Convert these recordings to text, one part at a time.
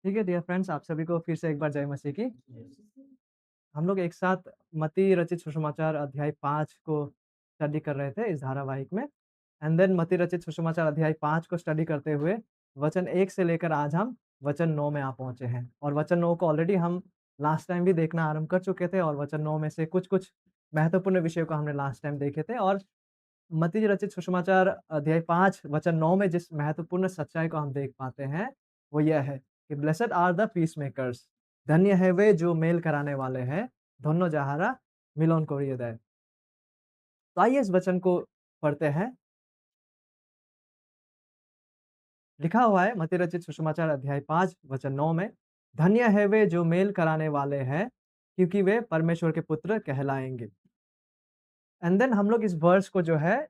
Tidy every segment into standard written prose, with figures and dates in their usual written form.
ठीक है dear friends, आप सभी को फिर से एक बार जय मसीह की। हम लोग एक साथ मत्ती रचित सुसमाचार अध्याय 5 को स्टडी कर रहे थे इस धारावाहिक में। एंड देन मत्ती रचित सुसमाचार अध्याय 5 को स्टडी करते हुए वचन 1 से लेकर आज हम वचन 9 में आ पहुँचे हैं। और वचन 9 को ऑलरेडी हम लास्ट टाइम भी देखना आरंभ कर चुके थे और वचन 9 में से कुछ-कुछ महत्वपूर्ण विषयों को हमने लास्ट टाइम देखे थे। और मत्ती रचित सुसमाचार अध्याय 5 वचन 9 में जिस महत्वपूर्ण सच्चाई को हम देख पाते हैं, वो यह है कि ब्लेसेड आर द पीसमेकर्स, धन्य है वे जो मेल कराने वाले हैं, धन्य যাহারা মিলন করিয়ে দেয়। तो आइए इस वचन को पढ़ते हैं। लिखा हुआ है मत्ती रचित सुसमाचार अध्याय 5 वचन 9 में, धन्य है वे जो मेल कराने वाले हैं, क्योंकि वे परमेश्वर के पुत्र कहलाएँगे। एंड देन हम लोग इस वर्स को जो है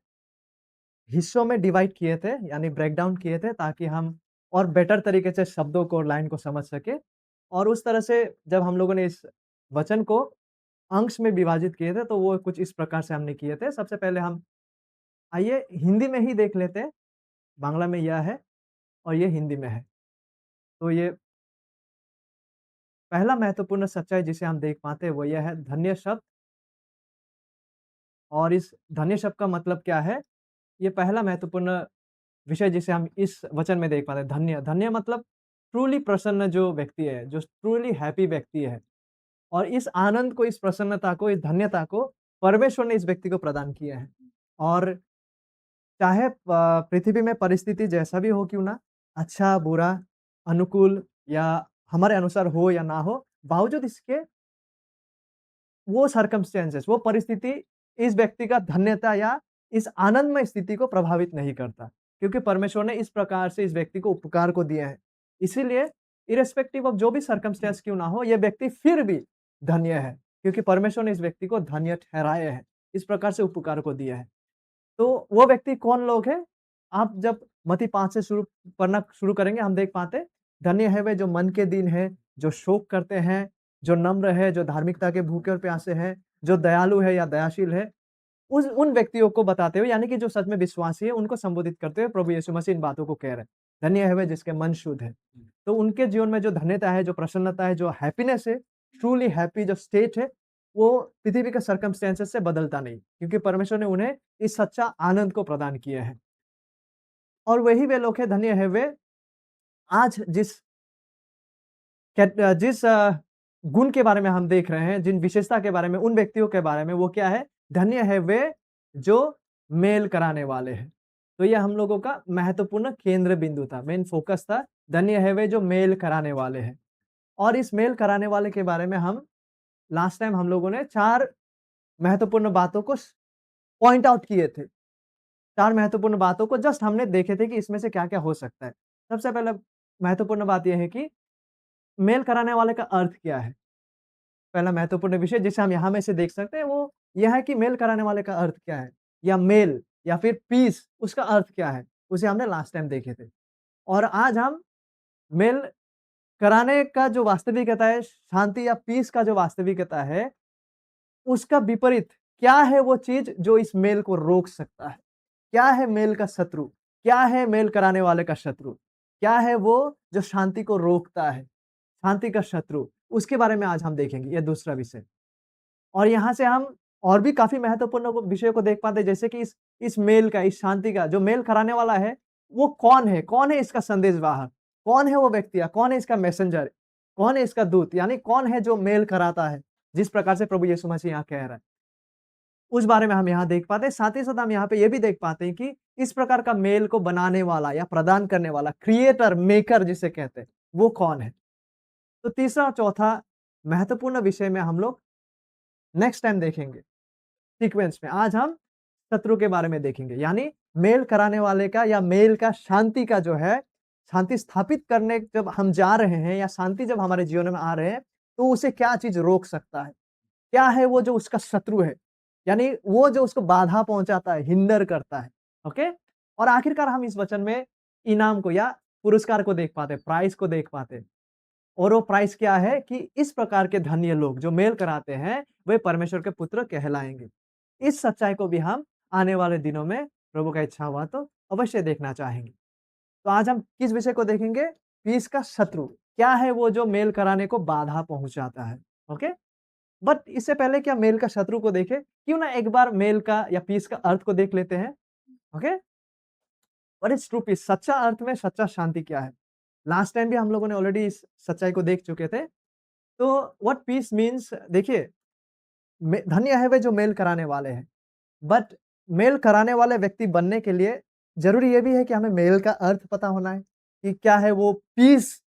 हिस्सों में डिवाइड किए थे, यानी ब्रेक डाउन किए थे ताकि हम और बेटर तरीके से शब्दों को और लाइन को समझ सकें। और उस तरह से जब हम लोगों ने इस वचन को अंश में विभाजित किए थे, तो वो कुछ इस प्रकार से हमने किए थे। सबसे पहले हम आइए हिंदी में ही देख लेते हैं। बांग्ला में यह है और ये हिंदी में है। तो ये पहला महत्वपूर्ण सच्चाई जिसे हम देख पाते हैं वो यह है धन्य शब्द। और इस धन्य शब्द का मतलब क्या है? ये पहला महत्वपूर्ण विषय जिसे हम इस वचन में देख पाते हैं, धन्य। धन्य मतलब ट्रूली प्रसन्न जो व्यक्ति है, जो ट्रूली हैप्पी व्यक्ति है। और इस आनंद को, इस प्रसन्नता को, इस धन्यता को परमेश्वर ने इस व्यक्ति को प्रदान किया है। और चाहे पृथ्वी में परिस्थिति जैसा भी हो क्यों ना, अच्छा, बुरा, अनुकूल या हमारे अनुसार हो या ना हो, बावजूद इसके वो सर्कमस्टेंसेस, वो परिस्थिति इस व्यक्ति का धन्यता या इस आनंदमय स्थिति को प्रभावित नहीं करता, क्योंकि परमेश्वर ने इस प्रकार से इस व्यक्ति को उपकार को दिया है। इसीलिए इर्रेस्पेक्टिव ऑफ जो भी सर्कमस्टेंस क्यों ना हो, ये व्यक्ति फिर भी धन्य है, क्योंकि परमेश्वर ने इस व्यक्ति को धन्य ठहराया है, इस प्रकार से उपकार को दिया है। तो वो व्यक्ति कौन लोग हैं? आप जब मत्ती 5 से शुरू पढ़ना शुरू करेंगे, हम देख पाते हैं, धन्य है वे जो मन के दीन हैं, जो शोक करते हैं, जो नम्र है, जो धार्मिकता के भूखे और प्यासे हैं, जो दयालु है या दयाशील है। उस उन व्यक्तियों को बताते हुए, यानी कि जो सच में विश्वासी है, उनको संबोधित करते हुए प्रभु यीशु मसीह इन बातों को कह रहे हैं। धन्य है वे जिसके मन शुद्ध है। तो उनके जीवन में जो धन्यता है, जो प्रसन्नता है, जो हैप्पीनेस है, ट्रूली हैप्पी जो स्टेट है, वो पृथ्वी के सर्कमस्टेंसेस से बदलता नहीं, क्योंकि परमेश्वर ने उन्हें इस सच्चा आनंद को प्रदान किया है। और वही वे लोग हैं, धन्य है वे आज जिस गुण के बारे में हम देख रहे हैं, जिन विशेषता के बारे में, उन व्यक्तियों के बारे में, वो क्या है? धन्य है वे जो मेल कराने वाले हैं। तो ये हम लोगों का महत्वपूर्ण केंद्र बिंदु था, मेन फोकस था, धन्य है वे जो मेल कराने वाले हैं। और इस मेल कराने वाले के बारे में हम लास्ट टाइम हम लोगों ने 4 महत्वपूर्ण बातों को पॉइंट आउट किए थे। 4 महत्वपूर्ण बातों को जस्ट हमने देखे थे कि इसमें से क्या-क्या हो सकता है। सबसे पहले महत्वपूर्ण बात ये है कि मेल कराने वाले का अर्थ क्या है? पहला महत्वपूर्ण विषय जिसे हम यहाँ में से देख सकते हैं, वो यह है कि मेल कराने वाले का अर्थ क्या है? या मेल या फिर पीस, उसका अर्थ क्या है? उसे हमने लास्ट टाइम देखे थे। और आज हम मेल कराने का जो वास्तविकता है, शांति या पीस का जो वास्तविकता है, उसका विपरीत क्या है वो चीज़ जो इस मेल को रोक सकता है? क्या है मेल का शत्रु? क्या है मेल कराने वाले का शत्रु? क्या है वो जो शांति को रोकता है? शांति का शत्रु, उसके बारे में आज हम देखेंगे, ये दूसरा विषय। और यहाँ से हम और भी काफ़ी महत्वपूर्ण विषयों को देख पाते हैं, जैसे कि इस मेल का, इस शांति का जो मेल कराने वाला है, वो कौन है? कौन है इसका संदेशवाहक? कौन है वो व्यक्ति या कौन है इसका मैसेंजर? कौन है इसका दूत? यानी कौन है जो मेल कराता है? जिस प्रकार से प्रभु यीशु मसीह यहाँ कह रहा है। उस बारे में हम यहाँ देख पाते हैं। साथ ही साथ हम यहाँ पे ये भी देख पाते हैं कि इस प्रकार का मेल को बनाने वाला या प्रदान करने वाला, क्रिएटर, मेकर जिसे कहते हैं, वो कौन है? तो तीसरा और चौथा महत्वपूर्ण विषय में हम लोग नेक्स्ट टाइम देखेंगे, सीक्वेंस में। आज हम शत्रु के बारे में देखेंगे, यानी मेल कराने वाले का या मेल का, शांति का जो है, शांति स्थापित करने जब हम जा रहे हैं या शांति जब हमारे जीवन में आ रहे हैं, तो उसे क्या चीज़ रोक सकता है? क्या है वो जो उसका शत्रु है? यानी वो जो उसको बाधा पहुँचाता है, हिंडर करता है, ओके? और आखिरकार हम इस वचन में इनाम को या पुरस्कार को देख पाते हैं, प्राइज़ को देख पाते हैं। और वो प्राइस क्या है कि इस प्रकार के धन्य लोग जो मेल कराते हैं, वे परमेश्वर के पुत्र कहलाएँगे। इस सच्चाई को भी हम आने वाले दिनों में प्रभु का इच्छा हुआ तो अवश्य देखना चाहेंगे। तो आज हम किस विषय को देखेंगे? पीस का शत्रु। क्या है वो जो मेल कराने को बाधा पहुँचाता है, ओके? बट इससे पहले कि हम मेल का शत्रु को देखें, क्यों ना एक बार मेल का या पीस का अर्थ को देख लेते हैं, okay? What is true peace? सच्चा अर्थ में सच्चा शांति क्या है? लास्ट टाइम भी हम लोगों ने ऑलरेडी इस सच्चाई को देख चुके थे। तो व्हाट पीस मीन्स देखिए, धन्य है वे जो मेल कराने वाले हैं। बट मेल कराने वाले व्यक्ति बनने के लिए ज़रूरी ये भी है कि हमें मेल का अर्थ पता होना है, कि क्या है वो पीस,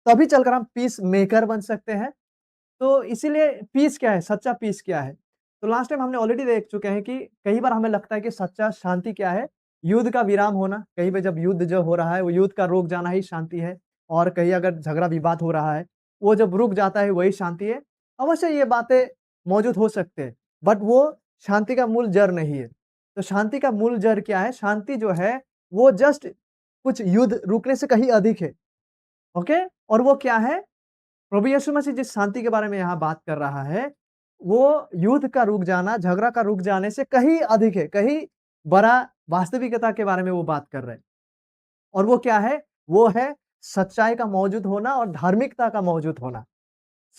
तभी चलकर हम पीस मेकर बन सकते हैं। तो इसीलिए पीस क्या है? सच्चा पीस क्या है? तो लास्ट टाइम हमने ऑलरेडी देख चुके हैं कि कई बार हमें लगता है कि सच्चा शांति क्या है? युद्ध का विराम होना, कहीं पे जब युद्ध जो हो रहा है, वो युद्ध का रुक जाना ही शांति है और कहीं अगर झगड़ा-विवाद हो रहा है, वो जब रुक जाता है वही शांति है। अवश्य ये बातें मौजूद हो सकते हैं, बट वो शांति का मूल जड़ नहीं है। तो शांति का मूल जड़ क्या है? शांति जो है, वो जस्ट कुछ युद्ध रुकने से कहीं अधिक है, ओके? और वो क्या है? प्रभु यीशु मसीह जिस शांति के बारे में यहाँ बात कर रहा है, वो युद्ध का रुक जाना, झगड़ा का रुक जाने से कहीं अधिक है, कहीं बड़ा वास्तविकता के बारे में वो बात कर रहे हैं। और वो क्या है? वो है सच्चाई का मौजूद होना और धार्मिकता का मौजूद होना।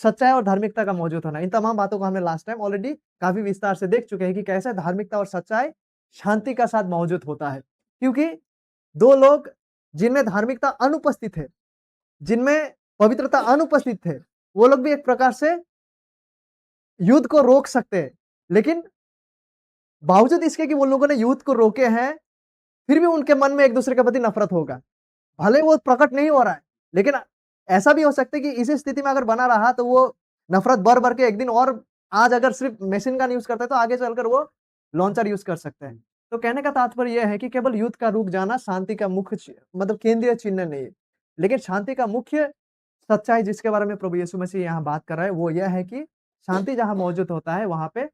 सच्चाई और धार्मिकता का मौजूद होना। इन तमाम बातों को हमने लास्ट टाइम ऑलरेडी काफ़ी विस्तार से देख चुके हैं कि कैसे धार्मिकता और सच्चाई शांति का साथ मौजूद होता है। क्योंकि 2 लोग जिनमें धार्मिकता अनुपस्थित है, जिनमें पवित्रता अनुपस्थित थे, वो लोग भी एक प्रकार से युद्ध को रोक सकते हैं। लेकिन बावजूद इसके कि वो लोगों ने युद्ध को रोके हैं, फिर भी उनके मन में एक-दूसरे के प्रति नफ़रत होगा। भले वो प्रकट नहीं हो रहा है, लेकिन ऐसा भी हो सकता है कि इसी स्थिति में अगर बना रहा तो वो नफ़रत बढ़-बढ़ के एक दिन और आज अगर सिर्फ़ मशीन गन यूज़ करता है तो आगे चलकर वो लॉन्चर यूज़ कर सकते हैं। तो कहने का तात्पर्य ये है कि केवल युद्ध का रुक जाना शांति का मुख्य मतलब केंद्रीय चिन्ह नहीं है। लेकिन शांति का मुख्य सच्चाई जिसके बारे में प्रभु यीशु मसीह यहाँ बात कर रहा है, वो यह है कि शांति जहाँ मौजूद होता है, वहाँ पे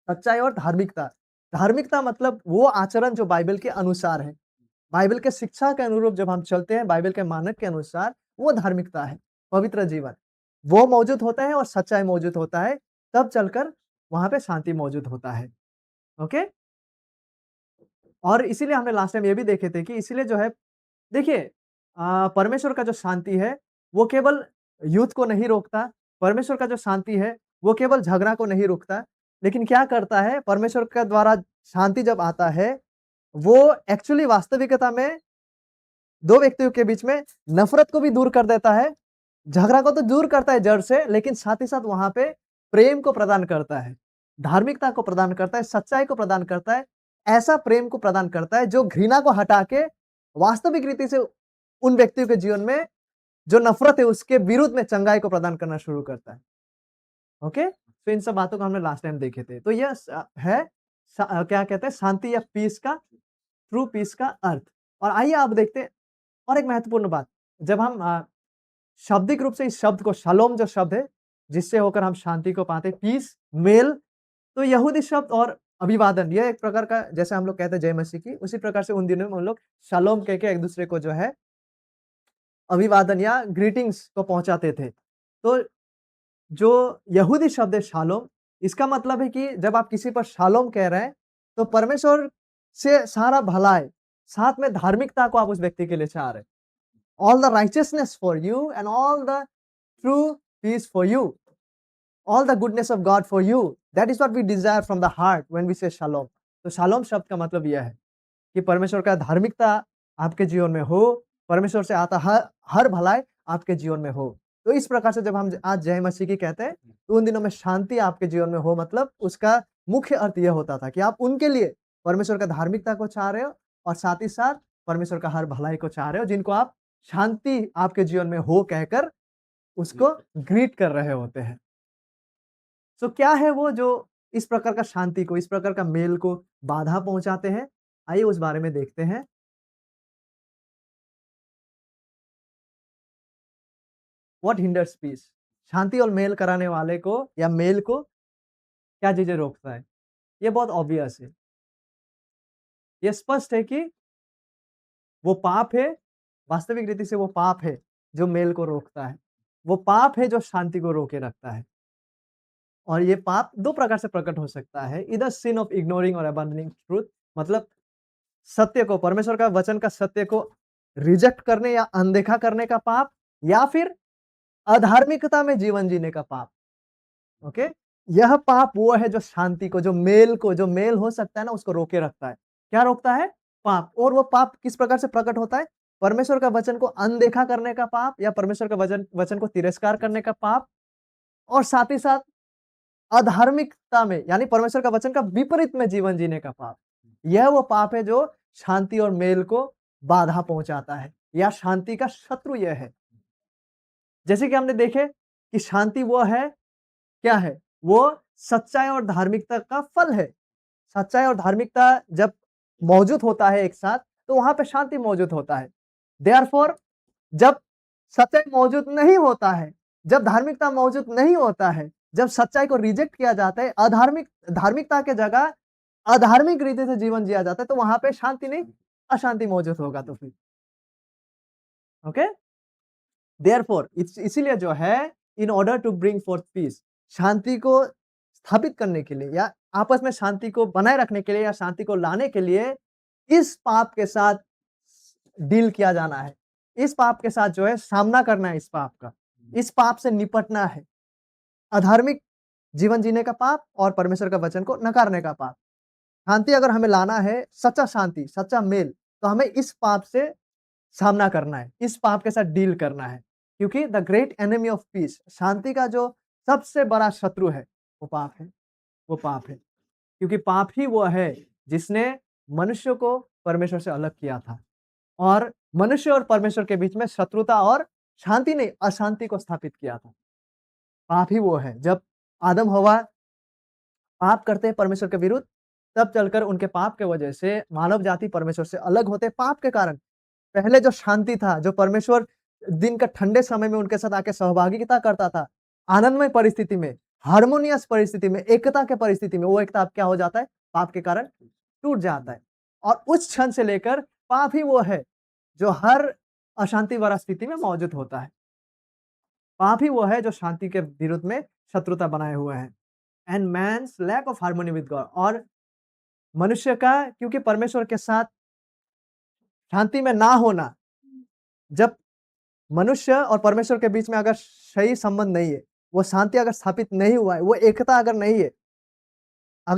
सच्चाई और धार्मिकता। धार्मिकता मतलब वो आचरण जो बाइबल के अनुसार है। बाइबल के शिक्षा के अनुरूप जब हम चलते हैं, बाइबल के मानक के अनुसार, वो धार्मिकता है, पवित्र जीवन। वो मौजूद होता है और सच्चाई मौजूद होता है, तब चलकर वहाँ पे शांति मौजूद होता है। ओके? और इसीलिए हमने लास्ट टाइम ये भी देखे थे कि इसीलिए जो है देखिए परमेश्वर का जो शांति है, वो केवल युद्ध को नहीं रोकता, परमेश्वर का जो शांति है, वो केवल झगड़ा को नहीं रोकता, लेकिन क्या करता है, परमेश्वर के द्वारा शांति जब आता है, वो एक्चुअली वास्तविकता में 2 व्यक्तियों के बीच में नफ़रत को भी दूर कर देता है, झगड़ा को तो दूर करता है जड़ से, लेकिन साथ ही साथ वहाँ पे प्रेम को प्रदान करता है, धार्मिकता को प्रदान करता है, सच्चाई को प्रदान करता है, ऐसा प्रेम को प्रदान करता है जो घृणा को हटा के वास्तविक रीति से उन व्यक्तियों के जीवन में जो नफ़रत है उसके विरुद्ध में चंगाई को प्रदान करना शुरू करता है। ओके? तो इन सब बातों को हमने लास्ट टाइम देखे थे। तो यह है क्या कहते हैं शांति या पीस का ट्रू पीस का अर्थ। और आइए आप देखते हैं और एक महत्वपूर्ण बात, जब हम शाब्दिक रूप से इस शब्द को शालोम जो शब्द है, जिससे होकर हम शांति को पाते हैं, पीस, मेल, तो यहूदी शब्द और अभिवादन, यह एक प्रकार का जैसे हम लोग कहते हैं जय मसीह की, उसी प्रकार से उन दिनों में उन लोग शालोम कह के एक-दूसरे को जो है अभिवादन या ग्रीटिंग्स को पहुँचाते थे। तो जो यहूदी शब्द है शालोम, इसका मतलब है कि जब आप किसी पर शालोम कह रहे हैं, तो परमेश्वर से सारा भलाई, साथ में धार्मिकता को आप उस व्यक्ति के लिए चाह रहे हैं। All the righteousness for you and all the true peace for you. All the goodness of God for you. That is what we desire from the heart when we say shalom. तो shalom शब्द का मतलब यह है कि परमेश्वर का धार्मिकता आपके जीवन में हो, परमेश्वर से आता हर हर भलाई आपके जीवन में हो। तो इस प्रकार से जब हम आज जय मसीह की कहते हैं, तो उन दिनों में शांति आपके जीवन में हो मतलब उसका मुख्य अर्थ यह होता था कि आप उनके लिए परमेश्वर का धार्मिकता को चाह रहे हो और साथ ही साथ परमेश्वर का हर भलाई को चाह रहे हो, जिनको आप शांति आपके जीवन में हो कहकर उसको ग्रीट कर रहे होते हैं। सो क्या है वो जो इस प्रकार का शांति को, इस प्रकार का मेल को बाधा पहुँचाते हैं? आइए उस बारे में देखते हैं। What hinders piece? शांति और मेल कराने वाले को या मेल को क्या चीज़ें रोकता है? ये बहुत ऑब्वियस है। ये स्पष्ट है कि वो पाप है, वास्तविक रीति से वो पाप है जो मेल को रोकता है। वो पाप है जो शांति को रोके रखता है। और ये पाप 2 प्रकार से प्रकट हो सकता है, ईदर सिन ऑफ इग्नोरिंग और अबैंडनिंग ट्रुथ, मतलब सत्य को, परमेश्वर का वचन का सत्य को रिजेक्ट करने या अनदेखा करने का पाप, या फिर अधार्मिकता में जीवन जीने का पाप। ओके? यह पाप वो है जो शांति को, जो मेल हो सकता है ना, उसको रोके रखता है। क्या रोकता है? पाप। और वो पाप किस प्रकार से प्रकट होता है? परमेश्वर का वचन को अनदेखा करने का पाप, या परमेश्वर का वचन को तिरस्कार करने का पाप, और साथ ही साथ अधार्मिकता में, यानी परमेश्वर का वचन का विपरीत में जीवन जीने का पाप। यह वो पाप है जो शांति और मेल को बाधा पहुंचाता है, या शांति का शत्रु यह है। जैसे कि हमने देखे कि शांति वो है, क्या है? वो सच्चाई और धार्मिकता का फल है। सच्चाई और धार्मिकता जब मौजूद होता है एक साथ, तो वहां पे शांति मौजूद होता है। देयरफॉर जब सच्चाई मौजूद नहीं होता है, जब धार्मिकता मौजूद नहीं होता है, जब सच्चाई को रिजेक्ट किया जाता है, धार्मिकता के जगह अधार्मिक रीति से जीवन जिया जाता है, तो वहां पे शांति नहीं, अशांति मौजूद होगा। तो फिर ओके, देयरफॉर इसीलिए जो है, in order to bring forth peace, शांति को स्थापित करने के लिए, या आपस में शांति को बनाए रखने के लिए, या शांति को लाने के लिए, इस पाप के साथ डील किया जाना है। इस पाप के साथ जो है सामना करना है, इस पाप का, इस पाप से निपटना है। अधार्मिक जीवन जीने का पाप और परमेश्वर का वचन को नकारने का पाप। शांति अगर हमें लाना है, सच्चा शांति, सच्चा मेल, तो हमें इस पाप से सामना करना है, इस पाप के साथ डील करना है। क्योंकि the great enemy of peace, शांति का जो सबसे बड़ा शत्रु है, वो पाप है। वो पाप है। क्योंकि पाप ही वो है जिसने मनुष्य को परमेश्वर से अलग किया था, और मनुष्य और परमेश्वर के बीच में शत्रुता और शांति नहीं, अशांति को स्थापित किया था। पाप ही वो है। जब आदम हवा पाप करते हैं परमेश्वर के विरुद्ध, तब चलकर उनके पाप के वजह से मानव जाति परमेश्वर से अलग होते, पाप के कारण। पहले जो शांति था, जो परमेश्वर दिन का ठंडे समय में उनके साथ आके सहभागिता करता था, आनंदमय परिस्थिति में, हार्मोनियस परिस्थिति में, एकता के परिस्थिति में, वो एकता अब क्या हो जाता है? पाप के कारण टूट जाता है। और उस क्षण से लेकर पाप ही वो है जो हर अशांति भरा स्थिति में मौजूद होता है। पाप ही वो है जो शांति के विरुद्ध में शत्रुता बनाए हुए है। And man's lack of harmony with God, और मनुष्य का, क्योंकि परमेश्वर के साथ शांति में ना होना, जब मनुष्य और परमेश्वर के बीच में अगर सही संबंध नहीं है, वो शांति अगर स्थापित नहीं हुआ है, वो एकता अगर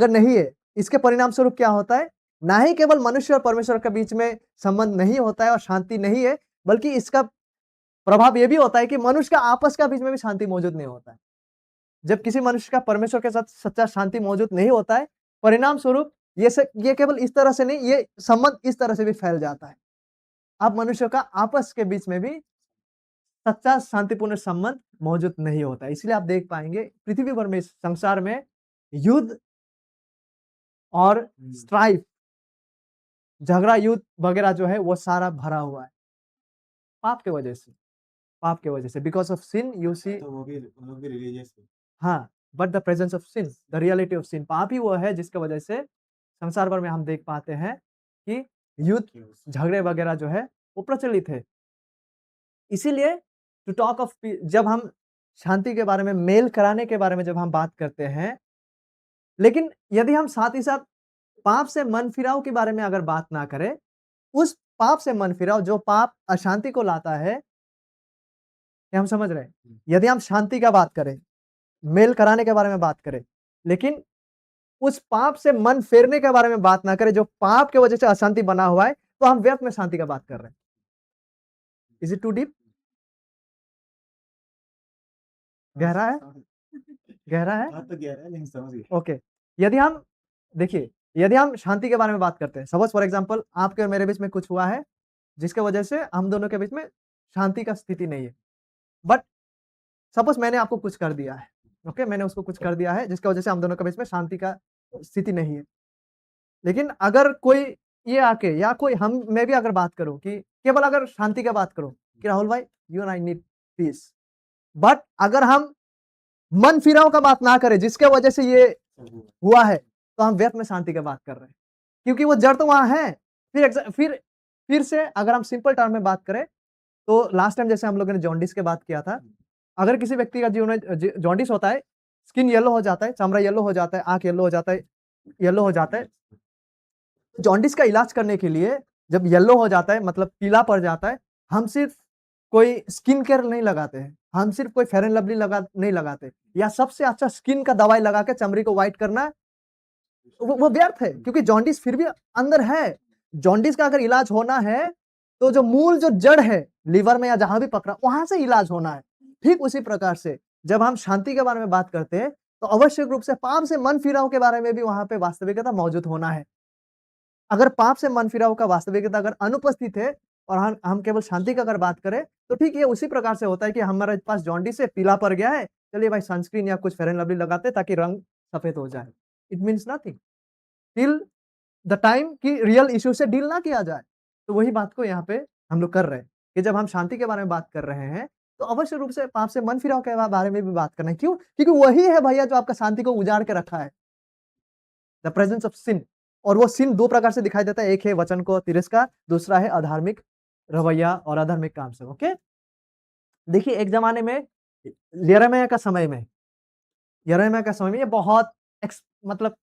नहीं है, इसके परिणाम स्वरूप क्या होता है? ना ही केवल मनुष्य और परमेश्वर के बीच में संबंध नहीं होता है और शांति नहीं है, बल्कि इसका प्रभाव ये भी होता है कि मनुष्य का आपस का बीच में भी शांति मौजूद नहीं होता है। जब किसी मनुष्य का परमेश्वर के साथ सच्चा शांति मौजूद नहीं होता है, परिणाम स्वरूप ये केवल इस तरह से नहीं, ये संबंध इस तरह से भी फैल जाता है। अब मनुष्य का आपस के बीच में भी सच्चा शांतिपूर्ण संबंध मौजूद नहीं होता है। इसलिए आप देख पाएंगे पृथ्वी भर में, इस संसार में युद्ध और स्ट्राइफ, झगड़ा, युद्ध वगैरह जो है वो सारा भरा हुआ है पाप के वजह से। पाप के वजह से, because of sin you see. तो वो भी रिलीजियस है। हाँ, but the presence of sin, the reality of sin, पाप ही वो है जिसके वजह से संसार भर में हम देख पाते हैं कि युद्ध, झगड़े वगैरह जो है वो प्रचलित है। इसीलिए टू टॉक ऑफ, जब हम शांति के बारे में, मेल कराने के बारे में जब हम बात करते हैं, लेकिन यदि हम साथ ही साथ पाप से मन फिराव के बारे में अगर बात ना करें, उस पाप से मन फिराव जो पाप अशांति को लाता है, क्या हम समझ रहे हैं? यदि हम शांति का बात करें, मेल कराने के बारे में बात करें, लेकिन उस पाप से मन फेरने के बारे में बात ना करें जो पाप के वजह से अशांति बना हुआ है, तो हम व्यर्थ में शांति का बात कर रहे हैं। Is it too deep? गहरा है? गहरा है? बात तो गहरा है, लेकिन समझ गए। ओके। यदि हम देखिए, यदि हम शांति के बारे में बात करते हैं, सपोज फॉर एग्जांपल आपके और मेरे बीच में कुछ हुआ है जिसके वजह से हम दोनों के बीच में शांति का स्थिति नहीं है, बट सपोज मैंने आपको कुछ कर दिया है, ओके, मैंने उसको कुछ कर दिया है जिसकी वजह से हम दोनों के बीच में शांति का स्थिति नहीं है। लेकिन अगर कोई ये आके, या कोई मैं भी अगर बात करूं कि केवल अगर शांति का बात करूं कि राहुल भाई, you and I need piece, but अगर हम मन फिराव का बात ना करें जिसके वजह से ये हुआ है, तो हम व्यर्थ में शांति की बात कर रहे हैं, क्योंकि वो जड़ तो वहां है। फिर से अगर हम सिंपल टर्म में बात करें, तो लास्ट टाइम जैसे हम लोगों ने जॉन्डिस की बात किया था, अगर किसी व्यक्ति का जीवन में जॉन्डिस होता है, स्किन येलो हो जाता है, चमड़ा येलो हो जाता है, आंख येलो हो जाता है, येलो हो जाता है। जॉन्डिस का इलाज करने के लिए जब येलो हो जाता है, मतलब पीला पड़ जाता है, हम सिर्फ कोई स्किन केयर नहीं लगाते हैं, हम सिर्फ कोई फेयर एंड लवली नहीं लगाते, या सबसे अच्छा स्किन का दवाई लगा के चमड़ी को व्हाइट करना वो व्यर्थ है, क्योंकि जॉन्डिस फिर भी अंदर है। जॉन्डिस का अगर इलाज होना है, तो जो मूल जो जड़ है, लीवर में या जहां भी पकड़ा, वहां से इलाज होना है। ठीक उसी प्रकार से जब हम शांति के बारे में बात करते हैं, तो आवश्यक रूप से पाप से मन फिराव के बारे में भी वहां पे वास्तविकता मौजूद होना है। अगर पाप से मन फिराव का वास्तविकता अगर अनुपस्थित है और हम केवल शांति की अगर बात करें, तो ठीक ये उसी प्रकार से होता है कि हमारे पास जॉन्डिस है, पीला पड़ गया है, चलिए भाई सनस्क्रीन या कुछ फेयर एंड लवली लगाते हैं ताकि रंग सफेद हो जाए। It means nothing till the time कि रियल इश्यू से डील ना किया जाए। तो वही बात को यहाँ पे हम लोग कर रहे हैं कि जब हम शांति के बारे में बात कर रहे हैं, तो अवश्य रूप से पाप से मन फिराव के बारे में भी बात करना है। क्यों? क्योंकि वही है भैया जो आपका शांति को उजाड़ के रखा है। द प्रेजेंस ऑफ सिन, और वो सिन 2 प्रकार से दिखाई देता है, एक है वचन को तिरस्कार, दूसरा है अधार्मिक रवैया और अधार्मिक काम से, ओके? देखिए एक ज़माने में यिर्मयाह का समय में ये बहुत मतलब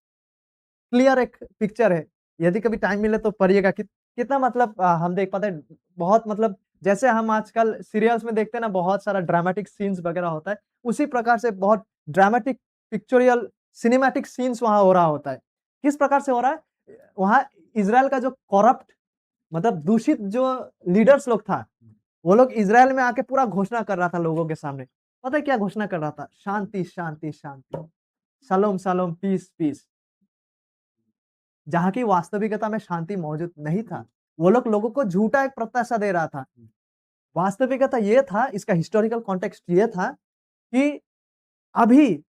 क्लियर एक पिक्चर है। यदि कभी टाइम मिले तो पढ़िएगा कि कितना मतलब हम देख पाते हैं, बहुत मतलब जैसे हम आजकल सीरियल्स में देखते हैं ना, बहुत सारा ड्रामेटिक सीन्स वगैरह होता है, उसी प्रकार से बहुत ड्रामेटिक पिक्चोरियल सिनेमैटिक सीन्स वहाँ हो रहा होता है। किस प्रकार से हो रहा है? वहाँ इज़राइल का जो करप्ट मतलब दूषित जो लीडर्स लोग था, वो लोग इज़राइल में आके पूरा घोषणा कर रहा था लोगों के सामने। पता है क्या घोषणा कर रहा था? शांति, शांति, शांति। Shalom, shalom, peace, peace. जहाँ की वास्तविकता में शांति मौजूद नहीं था। वो लोगों को झूठा एक प्रत्याशा दे रहा था। वास्तविकता ये था, इसका हिस्टोरिकल कॉन्टेक्स्ट ये था कि अभी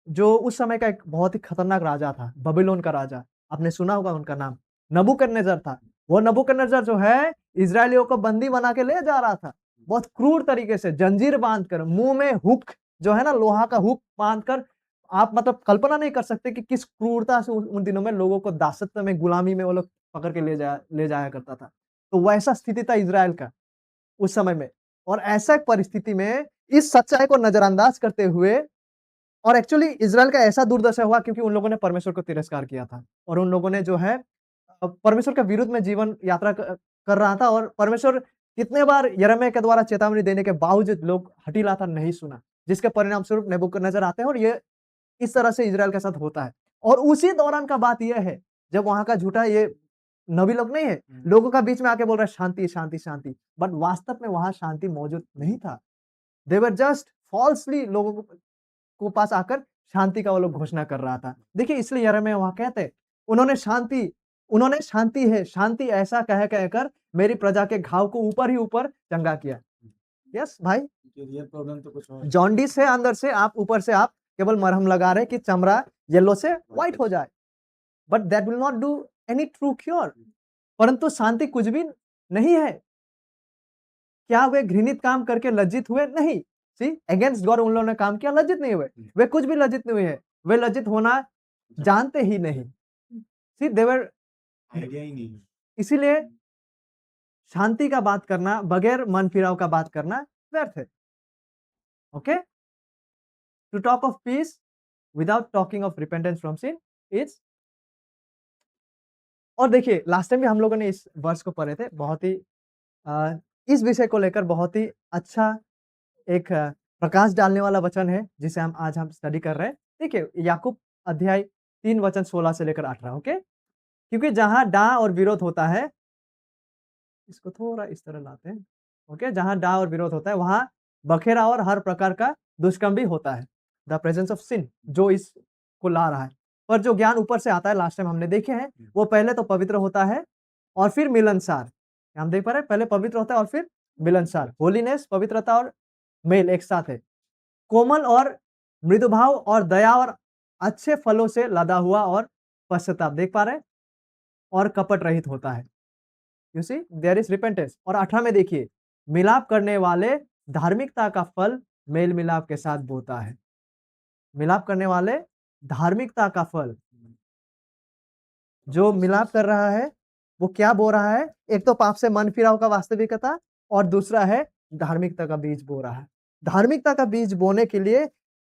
जो उस समय का एक बहुत ही खतरनाक राजा था, बबीलोन का राजा, आपने सुना होगा उनका नाम, नबूकदनेस्सर था। वो नबूकदनेस्सर जो है, इस्राएलियों को बंदी बना के ले जा रहा था। बहुत क्रूर तरीके से जंजीर बाँधकर, मुँह में हुक जो है ना, लोहा का हुक बाँधकर, आप मतलब कल्पना नहीं कर सकते कि किस क्रूरता से उन दिनों में लोगों को दासत्व में, गुलामी में वो लोग पकड़ के ले जाया करता था। तो वैसा स्थिति था इज़राइल का उस समय में, और ऐसा परिस्थिति में इस सच्चाई को नज़रअंदाज करते हुए, और एक्चुअली इज़राइल का ऐसा दुर्दशा हुआ क्योंकि उन लोगों ने परमेश्वर को तिरस्कार किया था, और उन लोगों ने जो है परमेश्वर के विरुद्ध में जीवन यात्रा कर रहा था, और परमेश्वर कितने बार यिर्मयाह के द्वारा चेतावनी देने के बावजूद लोग हठीला था, नहीं सुना, जिसके परिणाम स्वरूप नबूकदनेस्सर आते हैं, और ये इस तरह से इज़राइल के साथ होता है। और उसी दौरान का बात ये है, जब वहाँ का झूठा ये नबी लोग नहीं है, लोगों का बीच में आके बोल रहा है शांति, शांति, शांति, बट वास्तव में वहाँ शांति मौजूद नहीं था। दे वर जस्ट फॉल्सली लोगों को पास आकर शांति का वो लोग घोषणा कर रहा था। देखिए इसलिए यिर्मयाह वहाँ कहते हैं, उन्होंने शांति है, शांति ऐसा कहकर मेरी प्रजा के घाव को ऊपर ही ऊपर चंगा किया। यस भाई, रियल प्रॉब्लम तो कुछ और है। जॉन्डिस है अंदर से, आप ऊपर से आप केवल मरहम लगा रहे कि चमड़ा येलो से व्हाइट हो जाए, but that will not do any true cure. परंतु शांति कुछ भी नहीं है। क्या वे घृणित काम करके लज्जित हुए? नहीं। सी अगेंस्ट गॉड उन लोगों ने काम किया, लज्जित नहीं हुए। वे कुछ भी लज्जित नहीं हुए हैं। वे लज्जित होना जानते ही नहीं। सी दे वर आइडिया ही नहीं है। इसीलिए शांति का बात करना, बगैर मन फिराव का बात करना व्यर्थ है। Okay? To talk of peace without talking of repentance from sin is. और देखिए लास्ट टाइम भी हम लोगों ने इस वर्स को पढ़े थे, बहुत ही इस विषय को लेकर बहुत ही अच्छा एक प्रकाश डालने वाला वचन है, जिसे हम स्टडी कर रहे हैं। देखिए याकूब अध्याय 3 वचन 16 से लेकर 18, ओके? क्योंकि जहाँ डाह और विरोध होता है, इसको थोड़ा इस तरह लाते हैं, ओके? जहाँ डाह और विरोध होता है, वहाँ बखेरा और हर प्रकार का दुष्कर्म भी होता है। द प्रेजेंस ऑफ सिन जो इसको ला रहा है। पर जो ज्ञान ऊपर से आता है, लास्ट टाइम हमने देखे हैं, वो पहले तो पवित्र होता है और फिर मिलनसार। हम देख पा रहे हैं, पहले पवित्र होता है और फिर मिलनसार। होलीनेस, पवित्रता और मेल एक साथ है। कोमल और मृदु भाव और दया और अच्छे फलों से लदा हुआ और पश्चाताप, देख पा रहे हैं? और कपट रहित होता है। You see there is repentance. और 18 में देखिए, मिलाप करने वाले धार्मिकता का फल मेल मिलाप के साथ बोता है। मिलाप करने वाले धार्मिकता का फल, जो मिलाप कर रहा है वो क्या बो रहा है? एक तो पाप से मन फिराव का वास्तविकता, और दूसरा है धार्मिकता का बीज बो रहा है। धार्मिकता का बीज बोने के लिए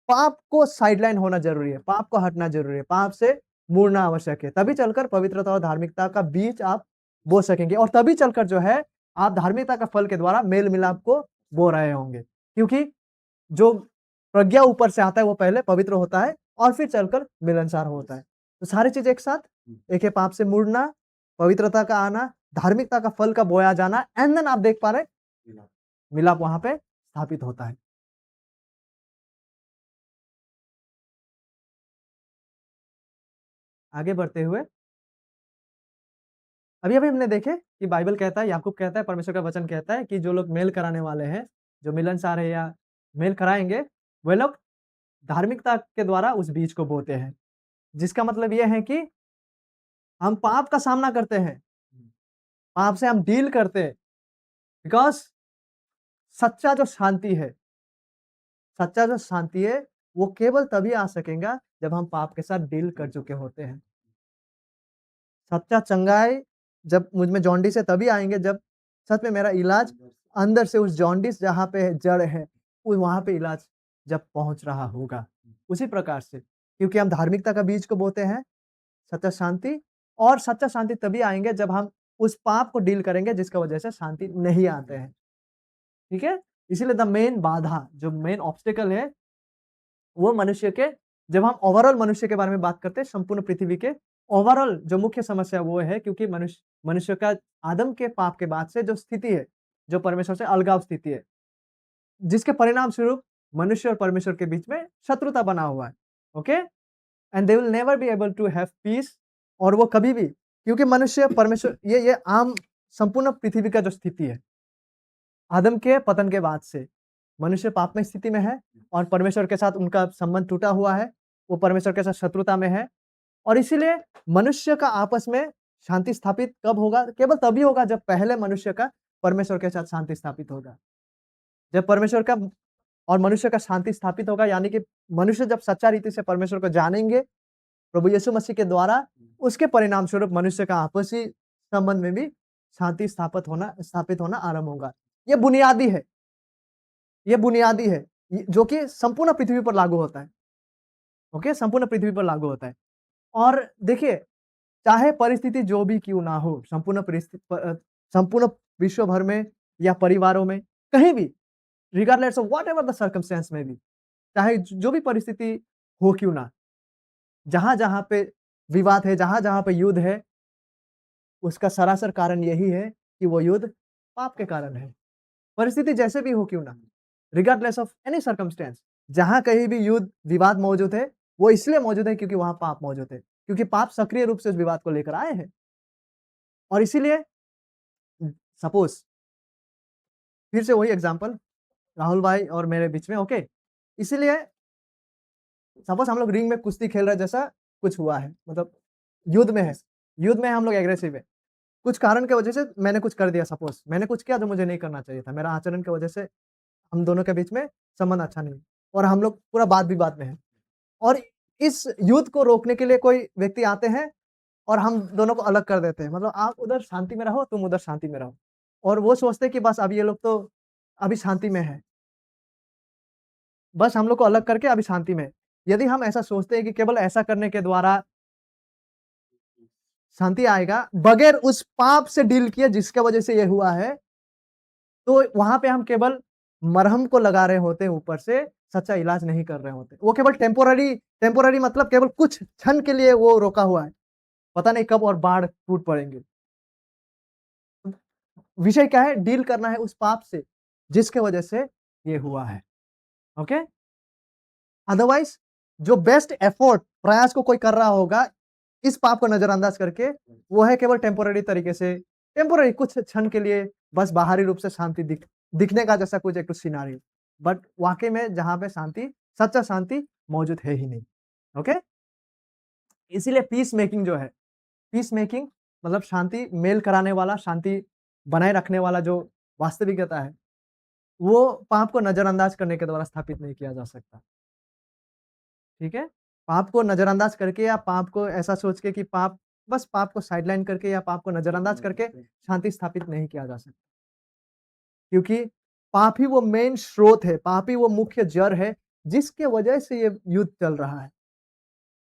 पाप को साइडलाइन होना जरूरी है, पाप को हटना जरूरी है, पाप से मुड़ना आवश्यक है, तभी चलकर पवित्रता और धार्मिकता का बीज आप बो सकेंगे, और तभी चलकर जो है आप धार्मिकता का फल के द्वारा मेल-मिलाप को बो रहे होंगे। क्योंकि जो प्रज्ञा ऊपर से आता है वो पहले पवित्र होता है और फिर चलकर मिलनसार होता है। तो सारी चीज़ एक साथ, एक है पाप से मुड़ना, पवित्रता का आना, धार्मिकता का फल का बोया जाना एंड देन आप देख पा रहे हैं मिलाप वहाँ पे स्थापित होता है। आगे बढ़ते हुए अभी-अभी हमने देखे कि बाइबल कहता है, याकूब कहता है, परमेश्वर का वचन कहता है कि जो लोग मेल कराने वाले हैं, जो मिलनसार है या मेल कराएँगे, वे लोग धार्मिकता के द्वारा उस बीज को बोते हैं। जिसका मतलब ये है कि हम पाप का सामना करते हैं, पाप से हम डील करते हैं बिकॉज़ सच्चा जो शांति है, सच्चा जो शांति है, वो केवल तभी आ सकेगा जब हम पाप के साथ डील कर चुके होते हैं। सच्चा चंगाई जब मुझ में जॉन्डिस है तभी आएँगे जब सच में मेरा इलाज अंदर से उस जॉन्डिस जहाँ पे जड़ है, वो वहाँ पे इलाज जब पहुँच रहा होगा। उसी प्रकार से क्योंकि हम धार्मिकता का बीज को बोते हैं, सच्चा शांति और सच्चा शांति तभी आएँगे जब हम उस पाप को डील करेंगे जिसका वजह से शांति नहीं आते हैं। ठीक है? इसीलिए द मेन बाधा जो मेन ऑब्स्टेकल है वो मनुष्य के जब हम ओवरऑल मनुष्य के बारे में बात करते हैं, संपूर्ण पृथ्वी के ओवरऑल जो मुख्य समस्या वो है क्योंकि मनुष्य का आदम के पाप के बाद से जो स्थिति है, जो परमेश्वर से अलगाव स्थिति है, जिसके परिणाम स्वरूप मनुष्य और परमेश्वर के बीच में शत्रुता बना हुआ है। Okay? And they will never be able to have peace और वो कभी भी क्योंकि मनुष्य परमेश्वर ये आम संपूर्ण पृथ्वी का जो स्थिति है, आदम के पतन के बाद से मनुष्य पाप में स्थिति में है और परमेश्वर के साथ उनका संबंध टूटा हुआ है, वो परमेश्वर के साथ शत्रुता में है और इसीलिए मनुष्य का आपस में शांति स्थापित कब होगा? केवल तभी होगा जब पहले मनुष्य का परमेश्वर के साथ शांति स्थापित होगा। जब परमेश्वर का और मनुष्य का शांति स्थापित होगा यानी कि मनुष्य जब सच्चा रीति से परमेश्वर को जानेंगे, प्रभु यीशु मसीह के द्वारा, उसके परिणाम स्वरूप मनुष्य का आपसी संबंध में भी शांति स्थापित होना आरंभ होगा। ये बुनियादी है। ये बुनियादी है, जो कि संपूर्ण पृथ्वी पर लागू होता है। ओके? संपूर्ण पृथ्वी पर लागू होता है। और देखिए, चाहे परिस्थिति जो भी क्यों ना हो, संपूर्ण विश्व भर में या परिवारों में, कहीं भी, regardless of whatever the circumstance may be, चाहे जो भी परिस्थिति हो क्यों ना, जहाँ-जहाँ पे विवाद है, जहाँ-जहाँ पे युद्ध है, उसका सरासर कारण यही है कि वो युद्ध पाप के कारण है। परिस्थिति जैसे भी हो क्यों ना, रिगार्डलेस ऑफ एनी सर्कमस्टेंस, जहाँ कहीं भी युद्ध, विवाद मौजूद है, वो इसलिए मौजूद है क्योंकि वहाँ पाप मौजूद है। क्योंकि पाप सक्रिय रूप से उस विवाद को लेकर आए हैं। और इसीलिए सपोज़ फिर से वही एग्ज़ाम्पल राहुल भाई और मेरे बीच में ओके। इसीलिए सपोज़ हम लोग रिंग में कुश्ती खेल रहे जैसा कुछ हुआ है, मतलब युद्ध में है, युद्ध में हम लोग एग्रेसिव है। कुछ कारण की वजह से मैंने कुछ कर दिया सपोज़, मैंने कुछ किया जो मुझे नहीं करना चाहिए था। मेरा आचरण की वजह से हम दोनों के बीच में संबंध अच्छा नहीं है और हम लोग पूरा वाद-विवाद में हैं। और इस युद्ध को रोकने के लिए कोई व्यक्ति आते हैं और हम दोनों को अलग कर देते हैं। मतलब आप उधर शांति में रहो, तुम उधर शांति में रहो। और वो सोचते हैं कि बस अब ये लोग तो अभी शांति में हैं। बस हम लोग को अलग करके अभी शांति में है। यदि हम ऐसा सोचते हैं कि केवल ऐसा करने के द्वारा शांति आएगा, बगैर उस पाप से डील किए जिसके वजह से ये हुआ है, तो वहाँ पे हम केवल मरहम को लगा रहे होते हैं ऊपर से, सच्चा इलाज नहीं कर रहे होते। वो केवल टेम्पोररी मतलब केवल कुछ क्षण के लिए वो रोका हुआ है। पता नहीं कब और बाढ़ टूट पड़ेंगे। विषय क्या है? डील करना है उस पाप से, जिसके वजह से ये हुआ है। ओके? अदरवाइज़ जो बेस्ट एफर्ट प्रयास को कोई कर रहा होगा, इस पाप को नज़रअंदाज करके, वो है केवल टेम्पोररी तरीके से टेम्पोररी कुछ क्षण के लिए बस बाहरी रूप से शांति दिखने का जैसा कुछ एक सिनेरियो। बट वाक़ई में जहाँ पे शांति, सच्चा शांति मौजूद है ही नहीं। ओके? इसीलिए पीस मेकिंग जो है, पीस मेकिंग मतलब शांति मेल कराने वाला, शांति बनाए रखने वाला जो वास्तविकता है, वो पाप को नज़रअंदाज करने के द्वारा स्थापित नहीं किया जा सकता। ठीक है? पाप को नज़रअंदाज करके या पाप को ऐसा सोच के कि पाप को साइडलाइन करके या पाप को नज़रअंदाज करके शांति स्थापित नहीं किया जा सकता। क्योंकि पाप ही वो मेन स्रोत है, पाप ही वो मुख्य जड़ है, जिसके वजह से ये युद्ध चल रहा है।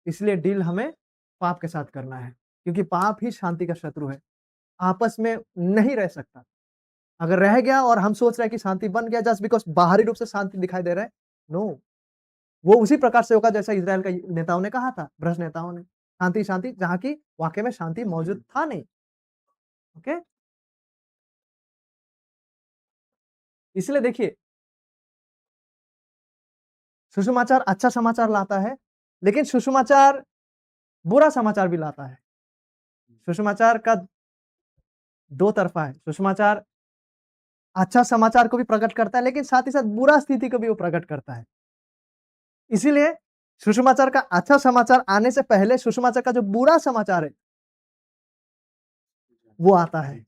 इसलिए डील हमें पाप के साथ करना है, क्योंकि पाप ही शांति का शत्रु है। आपस में नहीं रह सकता। अगर रह गया और हम सोच रहे हैं कि शांति बन गया जस्ट बिकॉज़ बाहरी रूप से शांति दिखाई दे रहा है, नो। वो उसी प्रकार से होगा जैसा इज़राइल का नेताओं ने कहा था, भ्रष्ट नेताओं ने। शांति, शांति, जहाँ की वाक़ई में शांति मौजूद था नहीं। ओके? इसलिए देखिए, सुसमाचार अच्छा समाचार लाता है, लेकिन सुसमाचार बुरा समाचार भी लाता है। सुसमाचार का दो तरफ़ा है। सुसमाचार अच्छा समाचार को भी प्रकट करता है, लेकिन साथ ही साथ बुरा स्थिति को भी वो प्रकट करता है। इसीलिए सुसमाचार का अच्छा समाचार आने से पहले सुसमाचार का जो बुरा समाचार है, वो आता है।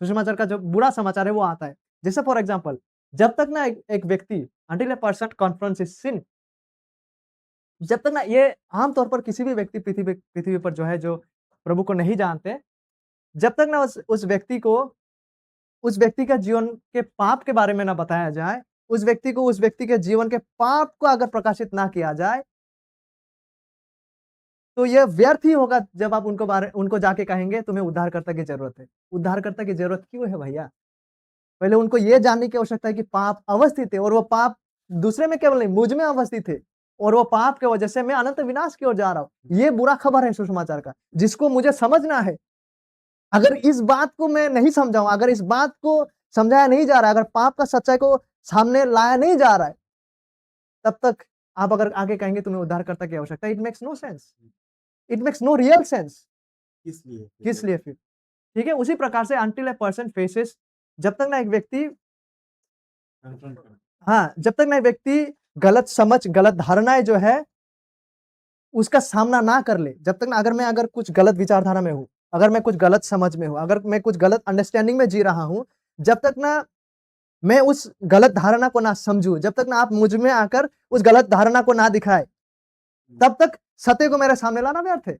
सुसमाचार का जो बुरा समाचार है, वो आता है। जैसे फॉर एग्ज़ाम्पल, जब तक ना एक एक व्यक्ति until a person confronts his sin, जब तक ना ये आम तौर पर किसी भी व्यक्ति पृथ्वी पर जो है, जो प्रभु को नहीं जानते, जब तक ना उस व्यक्ति का जीवन के पाप के बारे में ना बताया जाए, उस व्यक्ति के जीवन के पाप को अगर प्रकाशित ना किया जाए, तो ये व्यर्थ ही होगा जब आप उनको जाके कहेंगे तुम्हें उद्धारकर्ता की ज़रूरत है। उद्धारकर्ता की ज़रूरत क्यों है भैया? पहले उनको ये जानने की आवश्यकता है कि पाप अवस्थित है और वो पाप दूसरे में केवल नहीं, मुझ में अवस्थित है और वो पाप की वजह से मैं अनंत विनाश की ओर जा रहा हूँ। ये बुरा खबर है सुसमाचार का, जिसको मुझे समझना है। अगर इस बात को मैं नहीं समझाऊँ, अगर इस बात को समझाया नहीं जा रहा है, अगर पाप का सच्चाई को सामने लाया नहीं जा रहा है, तब तक आप अगर आगे कहेंगे तुम्हें उद्धारकर्ता की आवश्यकता है, it makes no sense. It makes no real sense. किस लिए फिर? ठीक है? उसी प्रकार से until a person faces, जब तक ना एक व्यक्ति हाँ, जब तक ना एक व्यक्ति गलत समझ, गलत धारणाएँ जो है, उसका सामना ना कर ले, जब तक ना अगर कुछ गलत विचारधारा में हूँ, अगर मैं कुछ गलत समझ में हूँ, अगर मैं कुछ गलत अंडरस्टैंडिंग में जी रहा हूँ, जब तक ना मैं उस गलत धारणा को ना समझूँ, जब तक ना आप मुझ में आकर उस गलत धारणा को ना दिखाएँ, तब तक सत्य को मेरे सामने लाना व्यर्थ है।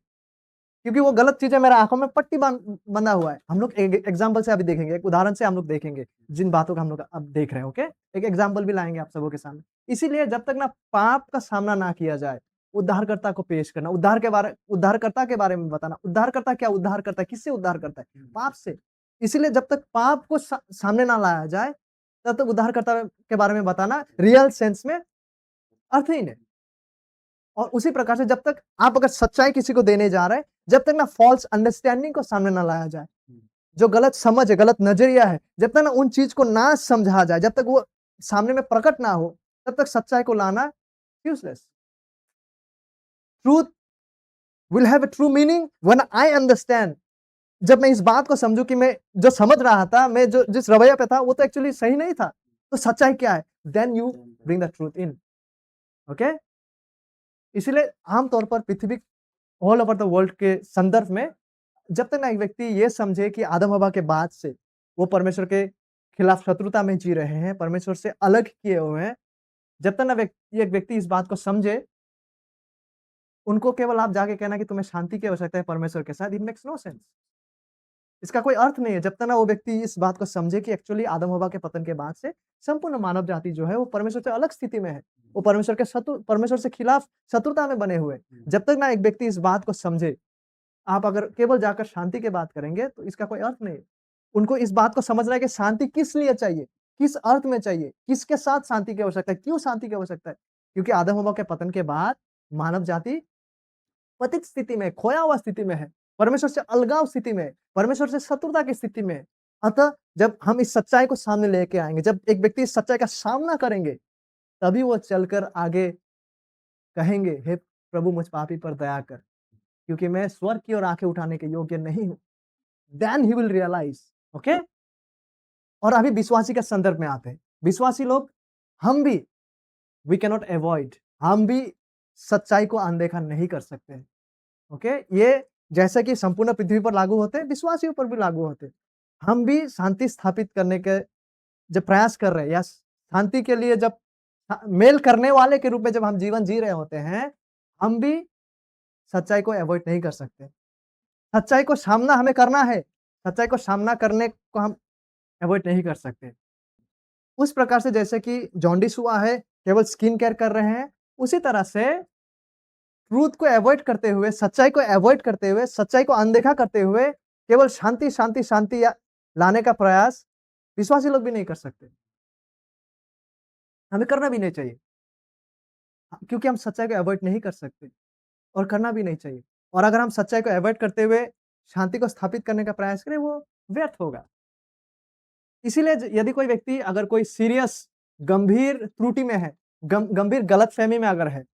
क्योंकि वो गलत चीज़ें मेरे आँखों में पट्टी बंधा हुआ है। हम लोग एक एग्ज़ाम्पल से अभी देखेंगे, एक उदाहरण से हम लोग देखेंगे, जिन बातों को हम लोग अब देख रहे हैं, ओके? एक एग्ज़ाम्पल भी लाएँगे आप सबों के सामने। इसीलिए जब तक ना पाप का सामना ना किया जाए, उद्धारकर्ता को पेश करना, उद्धारकर्ता के बारे में बताना, उद्धारकर्ता क्या उद्धार करता है? किससे उद्धार करता है? पाप से। इसीलिए जब तक पाप को सामने ना लाया जाए, तब तक उद्धारकर्ता के बारे में बताना रियल सेंस में अर्थहीन है। और उसी प्रकार से जब तक आप अगर सच्चाई किसी को देने जा रहे हैं, जब तक ना फ़ॉल्स अंडरस्टैंडिंग को सामने ना लाया जाए, जो गलत समझ है, गलत नज़रिया है, जब तक ना उन चीज़ को ना समझा जाए, जब तक वो सामने में प्रकट ना हो, तब तक सच्चाई को लाना useless. Truth will have a true meaning when I understand, जब मैं इस बात को समझूँ कि मैं जो समझ रहा था, मैं जो जिस रवैया पे था, वो तो एक्चुअली सही नहीं था। तो सच्चाई क्या है? Then you bring the truth in, okay? इसीलिए आम तौर पर पृथ्वी ऑल ओवर द वर्ल्ड के संदर्भ में जब तक ना एक व्यक्ति ये समझे कि आदम-हवा के बाद से वो परमेश्वर के खिलाफ शत्रुता में जी रहे हैं, परमेश्वर से अलग किए हुए हैं, जब तक ना एक व्यक्ति इस बात को समझे, उनको केवल आप जाके कहना कि तुम्हें शांति की आवश्यकता है परमेश्वर के साथ, इट मेक्स नो सेंस। इसका कोई अर्थ नहीं है, जब तक ना वो व्यक्ति इस बात को समझे कि एक्चुअली आदम-हवा के पतन के बाद से संपूर्ण मानव जाति जो है, वो परमेश्वर से अलग स्थिति में है। वो परमेश्वर से खिलाफ शत्रुता में बने हुए हैं। जब तक ना एक व्यक्ति इस बात को समझे, आप अगर केवल जाकर शांति की बात करेंगे, तो इसका कोई अर्थ नहीं है। उनको इस बात को समझना है कि शांति किस लिए चाहिए, किस अर्थ में चाहिए, किसके साथ शांति की आवश्यकता है, क्यों शांति की आवश्यकता है? क्योंकि आदम-हव्वा के पतन के बाद मानव जाति पतित स्थिति में, खोया हुआ स्थिति में है, परमेश्वर से अलगाव स्थिति में है, परमेश्वर से शत्रुता की स्थिति में है। अतः जब हम इस सच्चाई को सामने लेके आएँगे, जब एक व्यक्ति इस सच्चाई का सामना करेंगे, तभी वो चलकर आगे कहेंगे, हे प्रभु मुझ पापी पर दया कर, क्योंकि मैं स्वर्ग की ओर आँखें उठाने के योग्य नहीं हूँ। Then he will realise, okay? और अभी विश्वासी के संदर्भ में आते हैं। विश्वासी लोग, हम भी वी कैन नॉट अवॉइड, हम भी सच्चाई को अनदेखा नहीं कर सकते हैं, ओके? ये जैसे कि संपूर्ण पृथ्वी पर लागू होते हैं, विश्वासियों पर भी लागू होते हैं। हम भी शांति स्थापित करने के जब प्रयास कर रहे हैं या शांति के लिए जब मेल करने वाले के रूप में जब हम जीवन जी रहे होते हैं, हम भी सच्चाई को अवॉइड नहीं कर सकते। सच्चाई को सामना हमें करना है, सच्चाई को सामना करने को हम अवॉइड नहीं कर सकते। उस प्रकार से जैसे कि जॉन्डिस हुआ है, केवल स्किन केयर कर रहे हैं, उसी तरह से ट्रूथ को अवॉइड करते हुए, सच्चाई को अवॉइड करते हुए, सच्चाई को अनदेखा करते हुए, केवल शांति, शांति, शांति या लाने का प्रयास विश्वासी लोग भी नहीं कर सकते। हमें करना भी नहीं चाहिए। क्योंकि हम सच्चाई को अवॉइड नहीं कर सकते और करना भी नहीं चाहिए। और अगर हम सच्चाई को अवॉइड करते हुए शांति को स्थापित करने का प्रयास करें, वो व्यर्थ होगा। इसीलिए यदि कोई व्यक्ति अगर कोई सीरियस गंभीर त्रुटि में है, गंभीर गलतफ़हमी में अगर है,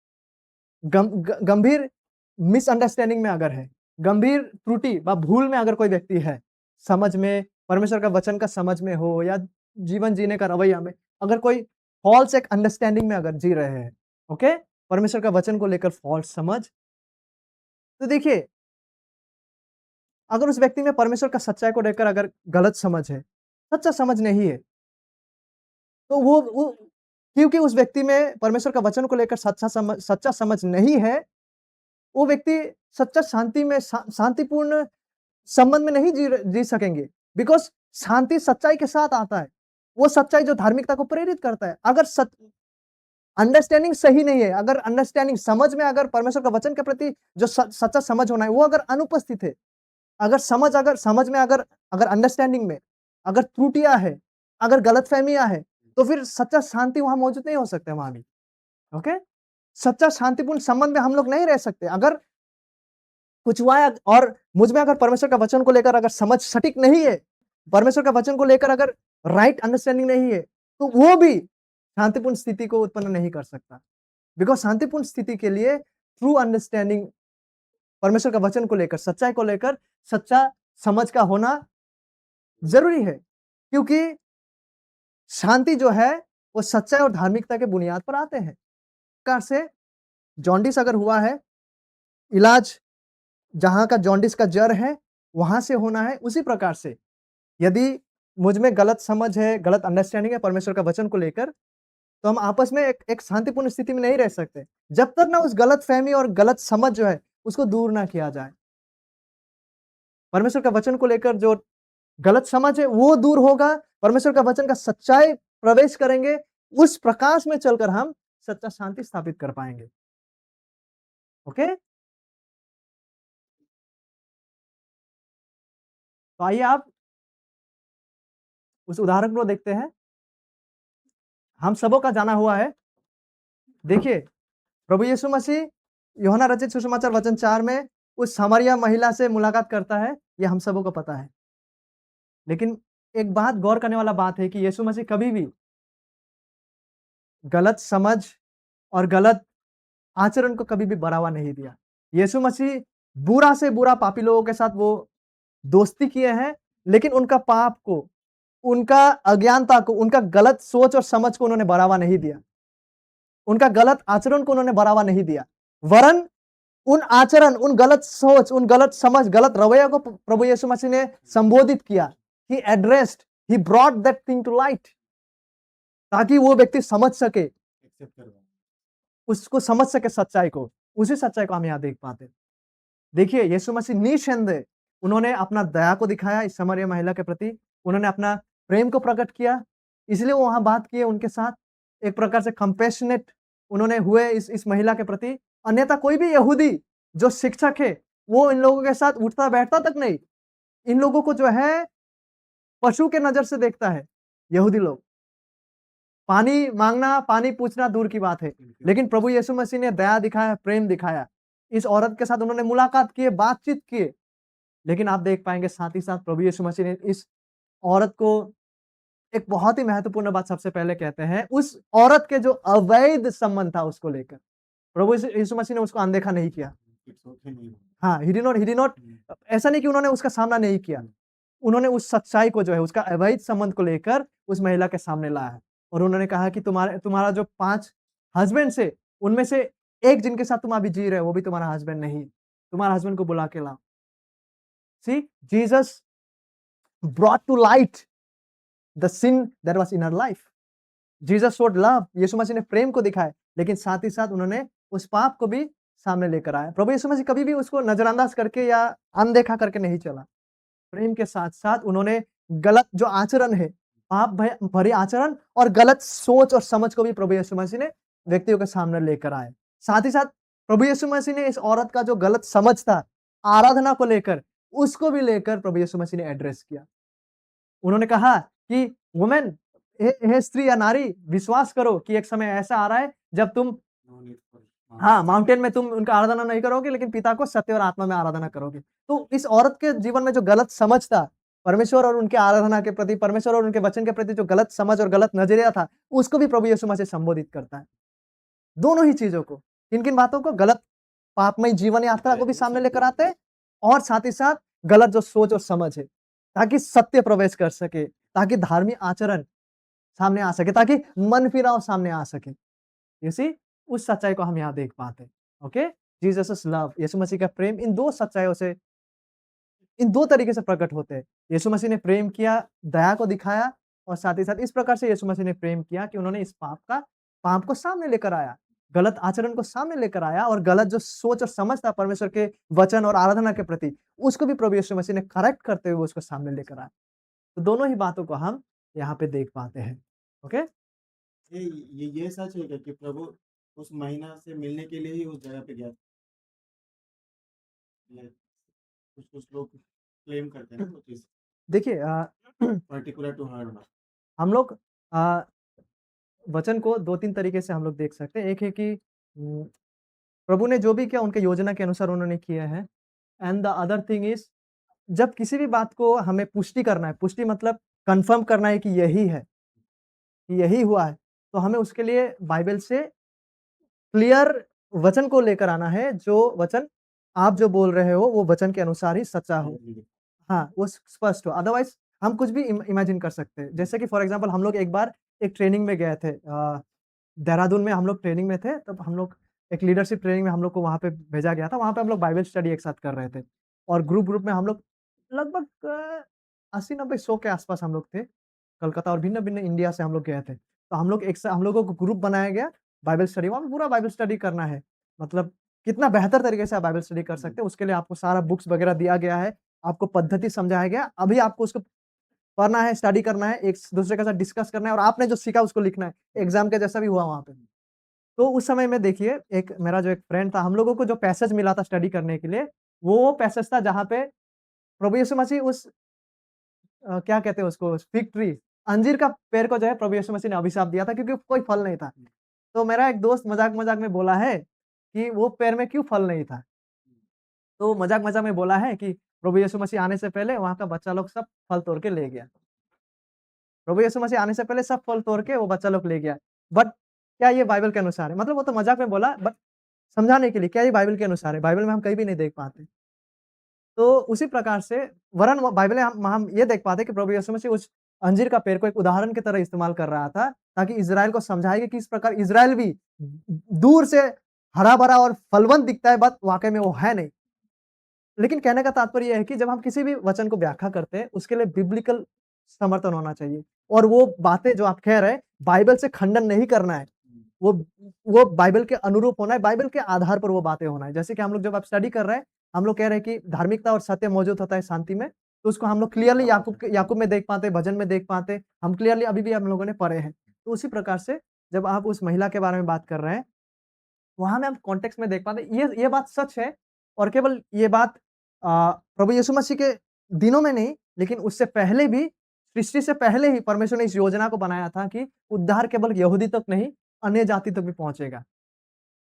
गंभीर मिसअंडरस्टैंडिंग में अगर है, गंभीर त्रुटि व भूल में अगर कोई व्यक्ति है, समझ में, परमेश्वर का वचन का समझ में हो या जीवन जीने का रवैया में, अगर कोई फ़ॉल्स एक अंडरस्टैंडिंग में अगर जी रहे हैं, ओके? परमेश्वर का वचन को लेकर फ़ॉल्स समझ, तो देखिए, अगर उस व्यक्ति में परमेश्वर का सच्चाई को लेकर अगर गलत समझ है, सच्चा समझ नहीं है, तो वो क्योंकि उस व्यक्ति में परमेश्वर का वचन को लेकर सच्चा समझ नहीं है, वो व्यक्ति सच्चा शांति में शांतिपूर्ण संबंध में नहीं जी सकेंगे। बिकॉज़ शांति सच्चाई के साथ आता है। वो सच्चाई जो धार्मिकता को प्रेरित करता है। अगर अंडरस्टैंडिंग सही नहीं है, अगर अंडरस्टैंडिंग समझ में अगर परमेश्वर का वचन के प्रति जो सच्चा समझ होना है, वो अगर अनुपस्थित है, अगर समझ में अगर अंडरस्टैंडिंग में अगर त्रुटियाँ हैं, अगर गलतफ़हमियाँ हैं, तो फिर सच्चा शांति वहाँ मौजूद नहीं हो सकता है वहाँ भी। ओके? सच्चा शांतिपूर्ण संबंध में हम लोग नहीं रह सकते। अगर कुछ हुआ है और मुझ में अगर परमेश्वर का वचन को लेकर अगर समझ सटीक नहीं है, परमेश्वर का वचन को लेकर अगर राइट अंडरस्टैंडिंग नहीं है, तो वो भी शांतिपूर्ण स्थिति को उत्पन्न नहीं कर सकता। बिकॉज़ शांतिपूर्ण स्थिति के लिए ट्रू अंडरस्टैंडिंग परमेश्वर का वचन को लेकर, सच्चाई को लेकर सच्चा समझ का होना ज़रूरी है। क्योंकि शांति जो है, वो सच्चाई और धार्मिकता के बुनियाद पर आते हैं। प्रकार से जॉन्डिस अगर हुआ है, इलाज जहाँ का जॉन्डिस का जड़ है, वहाँ से होना है। उसी प्रकार से यदि मुझ में गलत समझ है, गलत अंडरस्टैंडिंग है परमेश्वर का वचन को लेकर, तो हम आपस में एक शांतिपूर्ण स्थिति में नहीं रह सकते। जब तक ना उस गलतफ़हमी और गलत समझ जो है, उसको दूर ना किया जाए। परमेश्वर का वचन को लेकर जो गलत समझ है, वो दूर होगा। परमेश्वर का वचन का सच्चाई प्रवेश करेंगे, उस प्रकाश में चलकर हम सच्चा शांति स्थापित कर पाएँगे। ओके? तो आइए आप उस उदाहरण को देखते हैं। हम सबों का जाना हुआ है। देखिए, प्रभु यीशु मसीह यूहन्ना रचित सुसमाचार वचन 4 में उस सामरिया महिला से मुलाकात करता है, ये हम सबों को पता है। लेकिन एक बात गौर करने वाला बात है कि यीशु मसीह कभी भी गलत समझ और गलत आचरण को कभी भी बढ़ावा नहीं दिया। यीशु मसीह बुरा से बुरा पापी लोगों के साथ वो दोस्ती किए हैं, लेकिन उनका पाप को, उनका अज्ञानता को, उनका गलत सोच और समझ को उन्होंने बढ़ावा नहीं दिया। उनका गलत आचरण को उन्होंने बढ़ावा नहीं दिया। वरन उन आचरण, उन गलत सोच, उन गलत समझ, गलत रवैया को प्रभु यीशु मसीह ने संबोधित किया। He addressed, he brought that thing to light, ताकि वो व्यक्ति समझ सके, एक्सेप्ट करवाओ। उसको समझ सके सच्चाई को। उसी सच्चाई को हम यहाँ देख पाते हैं। देखिए, यीशु मसीह निःसंदेह उन्होंने अपना दया को दिखाया इस सामरिया महिला के प्रति। उन्होंने अपना प्रेम को प्रकट किया, इसलिए वो वहाँ बात किए उनके साथ। एक प्रकार से कंपैशनेट उन्होंने हुए इस महिला के प्रति। अन्यथा कोई भी यहूदी जो शिक्षक है, वो इन लोगों के साथ उठता-बैठता तक नहीं। इन लोगों को जो है पशु के नज़र से देखता है, यहूदी लोग। पानी माँगना, पानी पूछना दूर की बात है। लेकिन प्रभु यीशु मसीह ने दया दिखाया, प्रेम दिखाया। इस औरत के साथ उन्होंने मुलाकात किए, बातचीत किए। लेकिन आप देख पाएँगे साथ ही साथ प्रभु यीशु मसीह ने इस औरत को एक बहुत ही महत्वपूर्ण बात सबसे पहले कहते हैं, उस औरत के जो अवैध संबंध था उसको लेकर। प्रभु यीशु मसीह ने उसको अनदेखा नहीं किया। इट्स ओके नहीं। हाँ, he did not ऐसा नहीं कि उन्होंने उसका सामना नहीं किया। उन्होंने उस सच्चाई को जो है, उसका अवैध संबंध को लेकर उस महिला के सामने लाया है। और उन्होंने कहा कि तुम्हारा जो 5 हस्बैंड्स है, उनमें से एक जिनके साथ तुम अभी जी रहे हो, वो भी तुम्हारा हस्बैंड नहीं। तुम्हारे हस्बैंड को बुला के लाओ। See, Jesus brought to light the sin that was in her life. Jesus showed love. यीशु मसीह ने प्रेम को दिखाया, लेकिन साथ ही साथ उन्होंने उस पाप को भी सामने लेकर आए। प्रभु यीशु मसीह कभी भी उसको नजरअंदाज करके या अनदेखा करके नहीं चला। प्रेम के साथ-साथ उन्होंने गलत जो आचरण है, पाप भरे आचरण और गलत सोच और समझ को भी प्रभु यीशु मसीह ने व्यक्तियों के सामने लेकर आए। साथ ही साथ प्रभु यीशु मसीह ने इस औरत का जो गलत समझ था, आराधना को लेकर, उसको भी लेकर प्रभु यीशु मसीह ने एड्रेस किया। उन्होंने कहा कि वुमेन हे स्त्री या नारी विश्वास करो कि एक समय ऐसा आ रहा है जब तुम No need for हाँ, माउंटेन में तुम उनका आराधना नहीं करोगे लेकिन पिता को सत्य और आत्मा में आराधना करोगे। तो इस औरत के जीवन में जो गलत समझ था, परमेश्वर और उनके आराधना के प्रति, परमेश्वर और उनके वचन के प्रति जो गलत समझ और गलत नज़रिया था, उसको भी प्रभु यीशु मसीह संबोधित करता है। दोनों ही चीज़ों को, किन-किन बातों को? गलत पापमय जीवन यात्रा को भी सामने लेकर आते हैं और साथ ही साथ गलत जो सोच और समझ है, ताकि सत्य प्रवेश कर सके, ताकि धार्मिक आचरण सामने आ सके, ताकि मन फिराव सामने आ सके। यू सी उस सच्चाई को हम यहाँ देख पाते हैं। ओके? जीसस लव यीशु मसीह का प्रेम इन 2 सच्चाइयों से इन 2 तरीके से प्रकट होते हैं। यीशु मसीह ने प्रेम किया, दया को दिखाया और साथ ही साथ इस प्रकार से यीशु मसीह ने प्रेम किया कि उन्होंने इस पाप को सामने लेकर आया, गलत आचरण को सामने लेकर आया और गलत जो सोच और समझ था परमेश्वर के वचन और आराधना के प्रति, उसको भी प्रभु यीशु मसीह ने करेक्ट करते हुए उसको सामने लेकर आया। तो दोनों ही बातों को हम यहाँ पे देख पाते हैं। ओके? ये सच है क्या कि प्रभु उस महिला से मिलने के लिए ही उस जगह पे गया था? लाइक कुछ-कुछ लोग क्लेम करते हैं ना वो चीज़ देखिए पर्टिकुलर टू हर। हम लोग अ, वचन को 2-3 तरीके से हम लोग देख सकते हैं। एक है कि प्रभु ने जो भी किया उनके योजना के अनुसार उन्होंने किया है and the other thing is जब किसी भी बात को हमें पुष्टि करना है, पुष्टि मतलब कन्फर्म करना है कि यही है, कि यही हुआ है, तो हमें उसके लिए बाइबल से क्लियर वचन को लेकर आना है, जो वचन आप जो बोल रहे हो, वो वचन के अनुसार ही सच्चा हो। हाँ, वो स्पष्ट हो, अदरवाइज़ हम कुछ भी इमेजिन कर सकते हैं। जैसे कि फॉर एग्ज़ाम्पल हम लोग एक बार एक ट्रेनिंग में गए थे देहरादून में हम लोग ट्रेनिंग में थे, तब हम लोग एक लीडरशिप ट्रेनिंग में हम लोग को वहाँ पे भेजा गया था। वहाँ पे हम लोग बाइबल स्टडी एक साथ कर रहे थे और ग्रुप-ग्रुप में हम लोग लगभग 80-90 100 के आस-पास हम लोग थे। कलकत्ता और भिन्न-भिन्न इंडिया से हम लोग गए थे। तो हम लोगों को ग्रुप बनाया गया बाइबल स्टडी वहाँ पे पूरा बाइबल स्टडी करना है। मतलब कितना बेहतर तरीके से आप बाइबल स्टडी कर सकते हैं, उसके लिए आपको सारा बुक्स वगैरह दिया गया है, आपको पद्धति समझाया गया। अभी आपको उसको पढ़ना है, स्टडी करना है, एक दूसरे के साथ डिस्कस करना है और आपने जो सीखा उसको लिखना है। एग्ज़ाम के जैसा भी हुआ वहाँ पे। तो उस समय में देखिए एक मेरा जो एक फ्रेंड था, हम लोगों को जो पैसेज मिला था स्टडी करने के लिए, वो पैसेज था जहाँ पे प्रभु यीशु मसीह उस क्या कहते हैं उसको फिग ट्री अंजीर का पेड़ को जो है प्रभु यीशु मसीह ने अभिशाप दिया था क्योंकि कोई फल नहीं था। तो मेरा एक दोस्त मज़ाक-मज़ाक में बोला है कि वो पेड़ में क्यों फल नहीं था? तो मज़ाक-मज़ाक में बोला है कि प्रभु यीशु मसीह आने से पहले वहाँ का बच्चा लोग सब फल तोड़ के ले गया। प्रभु यीशु मसीह आने से पहले सब फल तोड़ के वो बच्चा लोग ले गया। बट क्या ये बाइबल के अनुसार है? मतलब वो तो मज़ाक में बोला बट समझाने के लिए क्या ये बाइबल के अनुसार है? बाइबल में हम कहीं भी नहीं देख पाते। तो उसी प्रकार से वरन वो बाइबल में हम ये देख पाते हैं कि प्रभु यीशु मसीह उस अंजीर का पेड़ को एक उदाहरण की तरह इस्तेमाल कर रहा था, ताकि इज़राइल को समझाए कि किस प्रकार इज़राइल भी दूर से हरा-भरा और फलवंत दिखता है बट वाक़ई में वो है नहीं। लेकिन कहने का तात्पर्य ये है कि जब हम किसी भी वचन को व्याख्या करते हैं, उसके लिए बिब्लिकल समर्थन होना चाहिए और वो बातें जो आप कह रहे हैं, बाइबल से खंडन नहीं करना है। वो वो बाइबल के अनुरूप होना है, बाइबल के आधार पर वो बातें होना है। जैसे कि हम लोग जब आप स्टडी कर रहे हैं, हम लोग कह रहे हैं कि धार्मिकता और सत्य मौजूद होता है शांति में, तो उसको हम लोग क्लियरली याकूब में देख पाते हैं, भजन में देख पाते हैं, हम क्लियरली अभी भी हम लोगों ने पढ़े हैं। तो उसी प्रकार से जब आप उस महिला के बारे में बात कर रहे हैं, वहाँ में हम कॉन्टेक्स्ट में देख पाते हैं, ये बात सच है और केवल ये बात प्रभु यीशु मसीह के दिनों में नहीं, लेकिन उससे पहले भी, सृष्टि से पहले ही परमेश्वर ने इस योजना को बनाया था कि उद्धार केवल यहूदी तक नहीं, अन्य जाति तक भी पहुँचेगा।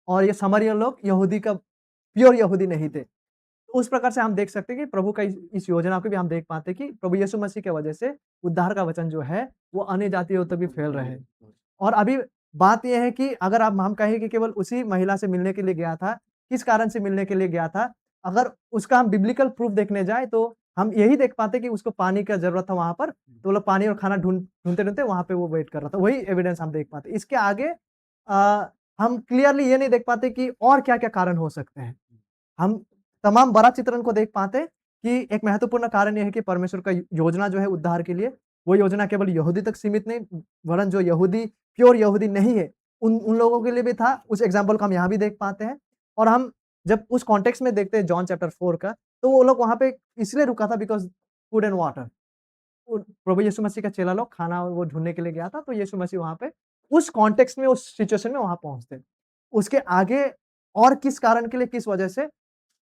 और ये सामरिया लोग यहूदी का प्योर यहूदी नहीं थे। तो उस प्रकार से हम देख सकते हैं कि प्रभु का इस योजना को भी हम देख पाते हैं कि प्रभु यीशु मसीह की वजह से उद्धार का वचन जो है, वो अन्य जातियों तक भी फैल रहे हैं। और अभी बात ये है कि अगर आप हम कहें कि केवल उसी महिला से मिलने के लिए गया था, किस कारण से मिलने के लिए गया था? अगर उसका हम बिब्लिकल प्रूफ देखने जाएँ तो हम यही देख पाते हैं कि उसको पानी का ज़रूरत था वहाँ पर, तो वो लोग पानी और खाना ढूँढते-ढूँढते वहाँ पे वो वेट कर रहा था। वही एविडेंस हम देख पाते हैं। इसके आगे हम क्लियरली ये नहीं देख पाते कि और क्या-क्या कारण हो सकते हैं। हम तमाम बड़ा चित्रण को देख पाते हैं कि एक महत्वपूर्ण कारण ये है कि परमेश्वर का योजना जो है उद्धार के लिए, वो योजना केवल यहूदी तक सीमित नहीं, वरन जो यहूदी प्योर यहूदी नहीं है, उन उन लोगों के लिए भी था। उस एग्ज़ाम्पल को हम यहाँ भी देख पाते हैं और हम जब उस कॉन्टेक्स्ट में देखते हैं जॉन चैप्टर 4 का, तो वो लोग वहाँ पे इसलिए रुका था बिकॉज़ फूड एंड वाटर। प्रभु यीशु मसीह का चेला लोग खाना और वो ढूँढने के लिए गया था, तो यीशु मसीह वहाँ पे उस कॉन्टेक्स्ट में, उस सिचुएशन में वहाँ पहुँचते। उसके आगे और किस कारण के लिए, किस वजह से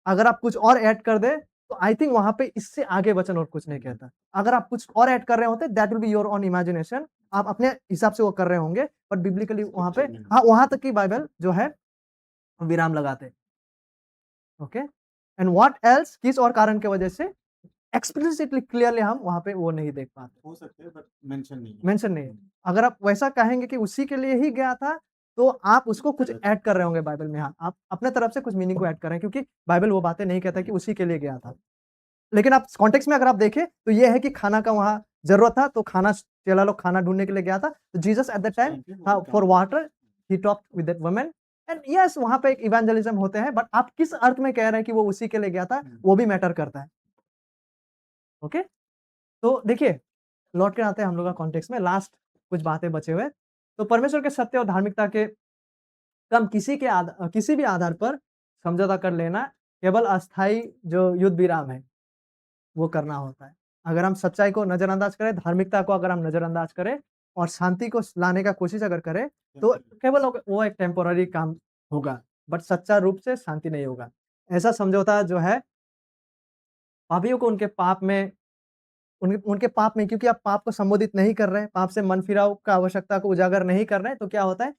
अगर आप कुछ और ऐड कर दें, तो आई थिंक वहाँ पे इससे आगे वचन और कुछ नहीं कहता। अगर आप कुछ और ऐड कर रहे होते that will be your own imagination, आप अपने हिसाब से वो कर रहे होंगे, बट बिब्लिकली वहाँ पे स्क्रिप्चर में हाँ, वहाँ तक की बाइबल जो है विराम लगाते हैं। ओके? एंड व्हाट एल्स किस और कारण की वजह से एक्सप्लिसिटली क्लियरली हम वहाँ पे वो नहीं देख पाते। हो सकते हैं बट मेंशन नहीं है। मेंशन नहीं है। अगर आप वैसा कहेंगे कि उसी के लिए ही गया था, तो आप उसको कुछ गलत। ऐड कर रहे होंगे बाइबल में। हाँ, आप अपने तरफ से कुछ मीनिंग को ऐड कर रहे हैं क्योंकि बाइबल वो बातें नहीं कहता कि उसी के लिए गया था। लेकिन आप कॉन्टेक्स्ट में अगर आप देखें तो ये है कि खाना का वहाँ ज़रूरत था, तो खाना चेला लोग खाना ढूँढने के लिए गया था। तो जीसस एट दैट उस टाइम टाइम पे वो हाँ, भी फॉर काम water he talked with that woman and yes वहाँ पे एक इवेंजेलिज्म होते हैं, बट आप किस अर्थ में कह रहे हैं कि वो उसी के लिए गया था, वो भी मैटर करता है। ओके? तो देखिए, लौट के आते हैं हम लोग का कॉन्टेक्स्ट में, लास्ट कुछ बातें बचे हुए। तो परमेश्वर के सत्य और धार्मिकता के कम किसी भी आधार पर समझौता कर लेना केवल अस्थायी जो युद्ध विराम है, वो करना होता है। अगर हम सच्चाई को नज़रअंदाज करें, धार्मिकता को अगर हम नज़रअंदाज करें और शांति को लाने का कोशिश अगर करें, तो केवल वो एक टेम्पोररी काम होगा, बट सच्चा रूप से शांति नहीं होगा। ऐसा समझौता जो है, पापियों को उनके उनके पाप में, क्योंकि आप पाप को संबोधित नहीं कर रहे हैं, पाप से मन फिराव का आवश्यकता को उजागर नहीं कर रहे हैं, तो क्या होता है?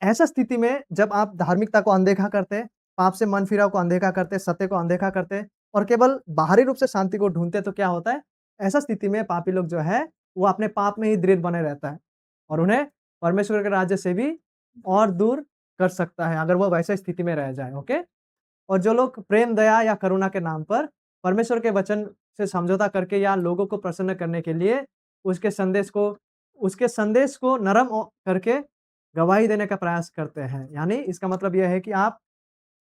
ऐसा स्थिति में जब आप धार्मिकता को अनदेखा करते हैं, पाप से मन फिराव को अनदेखा करते हैं, सत्य को अनदेखा करते हैं और केवल बाहरी रूप से शांति को ढूँढते हैं, तो क्या होता है? ऐसा स्थिति में पापी लोग जो है, वो अपने पाप में ही दृढ़ बने रहता है और उन्हें परमेश्वर के राज्य से भी और दूर कर सकता है, अगर वो वैसे स्थिति में रह जाए, ओके? और जो लोग प्रेम, दया या करुणा के नाम पर परमेश्वर के वचन से समझौता करके या लोगों को प्रसन्न करने के लिए उसके संदेश को नरम करके गवाही देने का प्रयास करते हैं। यानी इसका मतलब यह है कि आप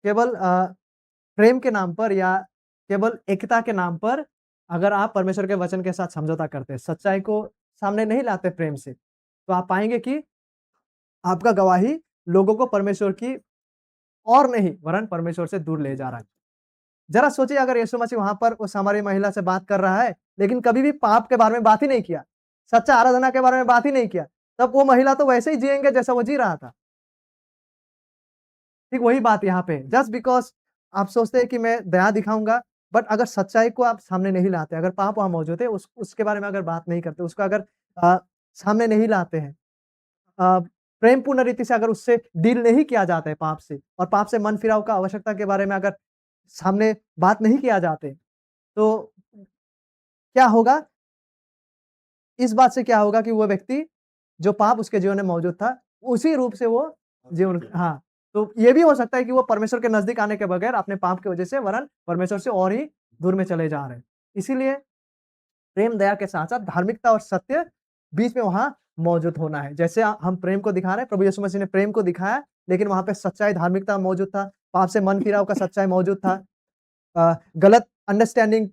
केवल प्रेम के नाम पर या केवल एकता के नाम पर अगर आप परमेश्वर के वचन के साथ समझौता करते हैं, सच्चाई को सामने नहीं लाते प्रेम से, तो आप पाएँगे कि आपका गवाही लोगों को परमेश्वर की और नहीं वरन परमेश्वर से दूर ले जा रहा है। ज़रा सोचिए अगर यीशु मसीह वहाँ पर उस सामरी महिला से बात कर रहा है, लेकिन कभी भी पाप के बारे में बात ही नहीं किया, सच्चा आराधना के बारे में बात ही नहीं किया, तब वो महिला तो वैसे ही जिएँगे जैसा वो जी रहा था। ठीक वही बात यहाँ पे जस्ट बिकॉज़ आप सोचते हैं कि मैं दया दिखाऊँगा, बट अगर सच्चाई को आप सामने नहीं लाते, अगर पाप वहाँ मौजूद है, उसके बारे में अगर बात नहीं करते, उसको अगर अ, सामने नहीं लाते हैं, अ, प्रेमपूर्ण रीति से अगर उससे डील नहीं किया जाता है पाप से और पाप से मन फिराव का आवश्यकता के बारे में अगर सामने बात नहीं किया जाते, तो क्या होगा? इस बात से क्या होगा कि वो व्यक्ति जो पाप उसके जीवन में मौजूद था, उसी रूप से वो जीवन हाँ, तो ये भी हो सकता है कि वो परमेश्वर के नज़दीक आने के बगैर अपने पाप की वजह से वरन परमेश्वर से और ही दूर में चले जा रहे हैं। इसीलिए प्रेम, दया के साथ-साथ धार्मिकता और सत्य बीच में वहाँ मौजूद होना है। जैसे हम प्रेम को दिखा रहे हैं, प्रभु यीशु मसीह ने प्रेम को दिखाया, लेकिन वहाँ पे सच्चाई, धार्मिकता मौजूद था, पाप से मन फिराव का सच्चाई मौजूद था। गलत अंडरस्टैंडिंग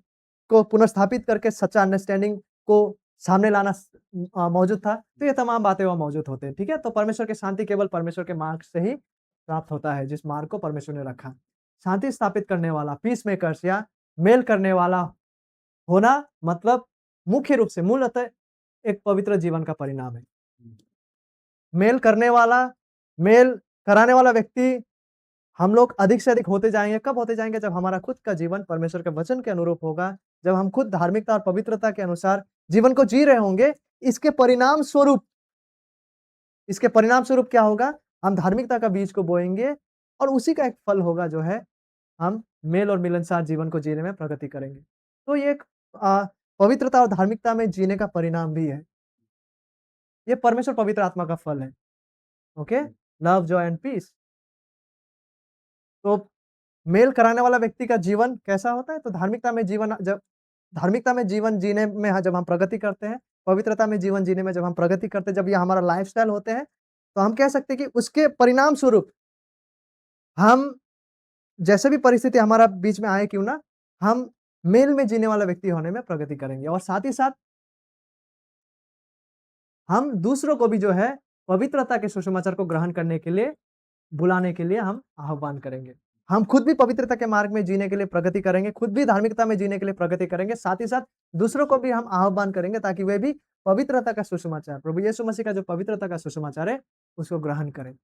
को पुनर्स्थापित करके सच्चा अंडरस्टैंडिंग को सामने लाना मौजूद था। तो ये तमाम बातें वहाँ मौजूद होते हैं, ठीक है? तो परमेश्वर की शांति केवल परमेश्वर के मार्ग से ही प्राप्त होता है, जिस मार्ग को परमेश्वर ने रखा। शांति स्थापित करने वाला, पीसमेकर्स या मेल करने वाला होना मतलब मुख्य रूप से मूलतः एक पवित्र जीवन का परिणाम है। मेल करने वाला, मेल कराने वाला व्यक्ति हम लोग अधिक से अधिक होते जाएँगे, कब होते जाएँगे? जब हमारा खुद का जीवन परमेश्वर के वचन के अनुरूप होगा, जब हम खुद धार्मिकता और पवित्रता के अनुसार जीवन को जी रहे होंगे, इसके परिणाम स्वरूप क्या होगा? हम धार्मिकता का बीज को बोएँगे और उसी का एक फल होगा जो है, हम मेल और मिलनसार जीवन को जीने में प्रगति करेंगे। तो ये एक पवित्रता और धार्मिकता में जीने का परिणाम भी है। ये परमेश्वर पवित्र आत्मा का फल है, okay? Love, joy and peace. तो मेल कराने वाला व्यक्ति का जीवन कैसा होता है? तो धार्मिकता में जीवन जीने में जब हम प्रगति करते हैं, पवित्रता में जीवन जीने में जब हम प्रगति करते हैं, जब ये हमारा लाइफ़स्टाइल होते हैं, तो हम कह सकते हैं कि उसके परिणाम स्वरूप हम जैसे भी परिस्थिति हमारा बीच में आए क्यों ना, हम मेल में जीने वाला व्यक्ति होने में प्रगति करेंगे और साथ ही साथ हम दूसरों को भी जो है पवित्रता के सुसमाचार को ग्रहण करने के लिए बुलाने के लिए हम आह्वान करेंगे। हम खुद भी पवित्रता के मार्ग में जीने के लिए प्रगति करेंगे, खुद भी धार्मिकता में जीने के लिए प्रगति करेंगे, साथ ही साथ दूसरों को भी हम आह्वान करेंगे ताकि वे भी पवित्रता का सुसमाचार, प्रभु यीशु मसीह का जो पवित्रता का सुसमाचार है, उसको ग्रहण करें।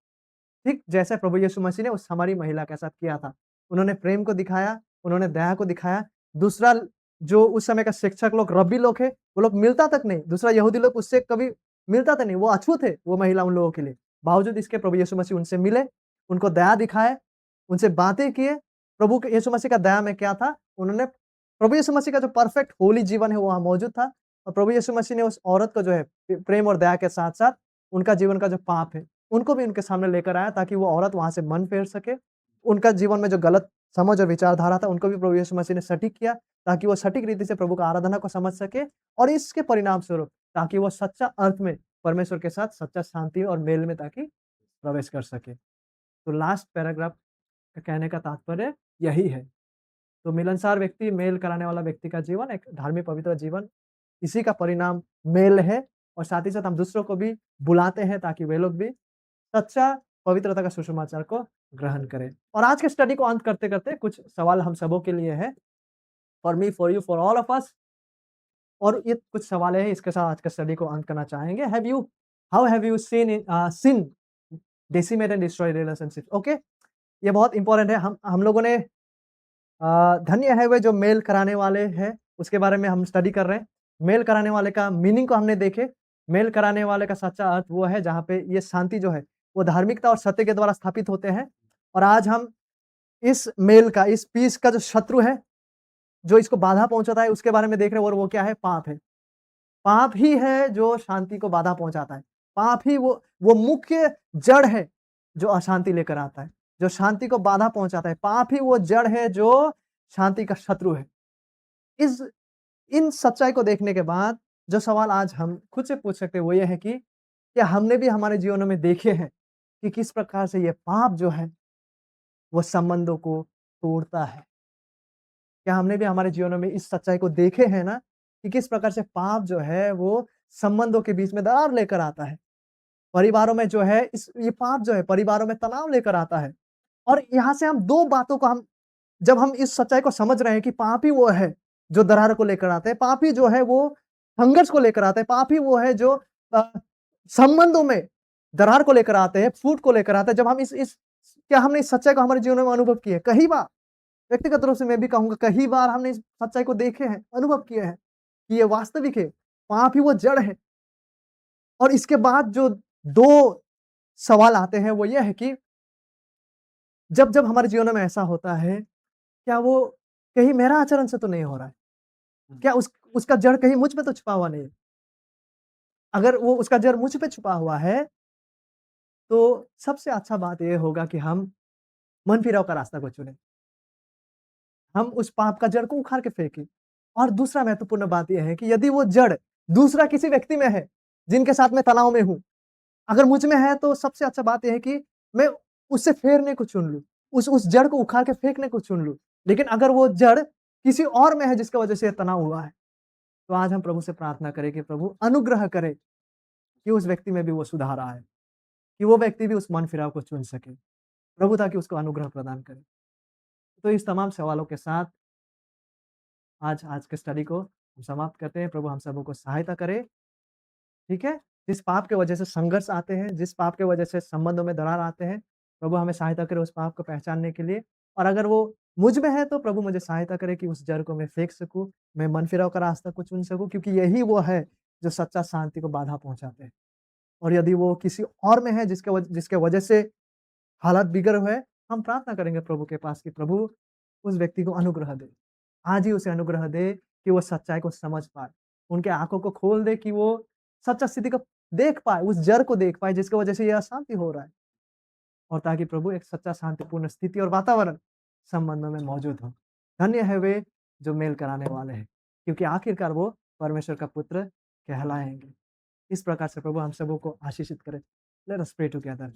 ठीक जैसे प्रभु यीशु मसीह ने उस हमारी महिला के साथ किया था। उन्होंने प्रेम को दिखाया, उन्होंने दया को दिखाया। दूसरा जो उस समय का शिक्षक लोग, रब्बी लोग हैं, वो लोग मिलता तक नहीं। दूसरा यहूदी लोग उससे कभी मिलता तक नहीं, वो अछूत थे वो महिला उन लोगों के लिए। बावजूद इसके प्रभु यीशु मसीह उनसे मिले, उनको दया दिखाए, उनसे बातें किए। प्रभु के यीशु मसीह का दया में क्या था? उन्होंने प्रभु यीशु मसीह का जो परफेक्ट होली जीवन है वो वहाँ मौजूद था और प्रभु यीशु मसीह ने उस औरत को जो है प्रेम और दया के साथ-साथ उनका जीवन का जो पाप है, उनको भी उनके सामने लेकर आया ताकि वो औरत वहाँ से मन फेर सके। उनका जीवन में जो गलत समझ और विचारधारा था, उनको भी प्रभु यीशु मसीह ने सटीक किया ताकि वो सटीक रीति से प्रभु का आराधना को समझ सके और इसके परिणाम स्वरूप ताकि वो सच्चा अर्थ में परमेश्वर के साथ सच्चा शांति और मेल में ताकि प्रवेश कर सके। तो लास्ट पैराग्राफ का कहने का तात्पर्य यही है। तो मिलनसार व्यक्ति, मेल कराने वाला व्यक्ति का जीवन एक धार्मिक पवित्र जीवन, इसी का परिणाम मेल है और साथ ही साथ हम दूसरों को भी बुलाते हैं ताकि वे लोग भी सच्चा पवित्रता का सुसमाचार को ग्रहण करें। और आज के स्टडी को अंत करते-करते कुछ सवाल हम सबों के लिए है, for me, for you, for all of us. और ये कुछ सवाल है, इसके साथ आज का स्टडी को अंत करना चाहेंगे। How have you sin decimate and destroy relationships? Okay, ये बहुत इंपॉर्टेंट है। हम लोगों ने धन्य है वे जो मेल कराने वाले हैं, उसके बारे में हम स्टडी कर रहे हैं। मेल कराने वाले का मीनिंग को हमने देखे। मेल कराने वाले का सच्चा अर्थ वो है जहाँ पे ये शांति जो है, वो धार्मिकता और सत्य के द्वारा स्थापित होते हैं। और आज हम इस मेल का, इस पीस का जो शत्रु है, जो इसको बाधा पहुँचाता है, उसके बारे में देख रहे हैं और वो क्या है? पाप है। पाप ही है जो शांति को बाधा पहुँचाता है। पाप ही वो मुख्य जड़ है जो अशांति लेकर आता है, जो शांति को बाधा पहुँचाता है। पाप ही वो जड़ है जो शांति का शत्रु है। इस इन सच्चाई को देखने के बाद जो सवाल आज हम खुद से पूछ सकते हैं वो ये है कि क्या हमने भी हमारे जीवनों में देखे हैं कि किस प्रकार से ये पाप जो है वो संबंधों को तोड़ता है? क्या हमने भी हमारे जीवनों में इस सच्चाई को देखे हैं ना कि किस प्रकार से पाप जो है वो संबंधों के बीच में दरार लेकर आता है। परिवारों में जो है ये पाप जो है परिवारों में तनाव लेकर आता है। और यहाँ से हम 2 बातों को हम जब हम इस सच्चाई को समझ रहे हैं कि पाप ही वो है जो दरार को लेकर आता है, पाप ही जो है वो संघर्ष को लेकर आता है, पाप ही वो है जो अ, संबंधों में दरार को लेकर आते हैं, फूट को लेकर आता है। जब हम इस क्या हमने इस सच्चाई को हमारे जीवन में अनुभव किया है? कई बार, व्यक्तिगत रूप से मैं भी कहूँगा कई बार हमने इस सच्चाई को देखे हैं, अनुभव किए हैं कि ये वास्तविक है, पाप ही वो जड़ है। और इसके बाद जो 2 सवाल आते हैं वो ये है कि जब हमारे जीवन में ऐसा होता है, क्या वो कहीं मेरा आचरण से तो नहीं हो रहा है? क्या उसका जड़ कहीं मुझ में तो छुपा हुआ नहीं है? अगर वो उसका जड़ मुझ पे छुपा हुआ है, तो सबसे अच्छा बात ये होगा कि हम मन फिराव का रास्ता को चुनें। हम उस पाप का जड़ को उखाड़ के फेंकें। और दूसरा महत्वपूर्ण बात ये है कि यदि वो जड़ दूसरा किसी व्यक्ति में है, जिनके साथ मैं तनाव में हूँ, अगर मुझ में है तो सबसे अच्छा बात ये है कि मैं उससे फेरने को चुन लूँ, उस जड़ को उखाड़ के फेंकने को चुन लूँ। लेकिन अगर वो जड़ किसी और में है जिसकी वजह से ये तनाव हुआ है, तो आज हम प्रभु से प्रार्थना करें कि प्रभु अनुग्रह करे कि उस व्यक्ति में भी वो सुधार आए, कि वो व्यक्ति भी उस मन फिराव को चुन सके। प्रभु ताकि उसको अनुग्रह प्रदान करे। तो इस तमाम सवालों के साथ आज आज के स्टडी को हम समाप्त करते हैं। प्रभु हम सबों को सहायता करे, ठीक है? जिस पाप के वजह से संघर्ष आते हैं, जिस पाप के वजह से संबंधों में दरार आते हैं, प्रभु हमें सहायता करे उस पाप को पहचानने के लिए। और अगर वो मुझ में है तो प्रभु मुझे सहायता करे कि उस जड़ को मैं फेंक सकूँ, मैं मन फिराव का रास्ता को चुन सकूँ क्योंकि यही वो है जो सच्चा शांति को बाधा पहुँचाते हैं। और यदि वो किसी और में है जिसके वजह से हालात बिगड़ हुए हैं, हम प्रार्थना करेंगे प्रभु के पास कि प्रभु उस व्यक्ति को अनुग्रह दे। आज ही उसे अनुग्रह दे कि वो सच्चाई को समझ पाए। उनके आँखों को खोल दे कि वो सच्चा स्थिति को देख पाए, उस जड़ को देख पाए जिसकी वजह से ये अशांति हो रहा है। और ताकि प्रभु एक सच्चा शांतिपूर्ण स्थिति और वातावरण संबंधों में मौजूद हो। धन्य है वे जो मेल कराने वाले हैं, क्योंकि आखिरकार वो परमेश्वर का पुत्र कहलाएँगे। इस प्रकार से प्रभु हम सबों को आशीषित करे। Let us pray together.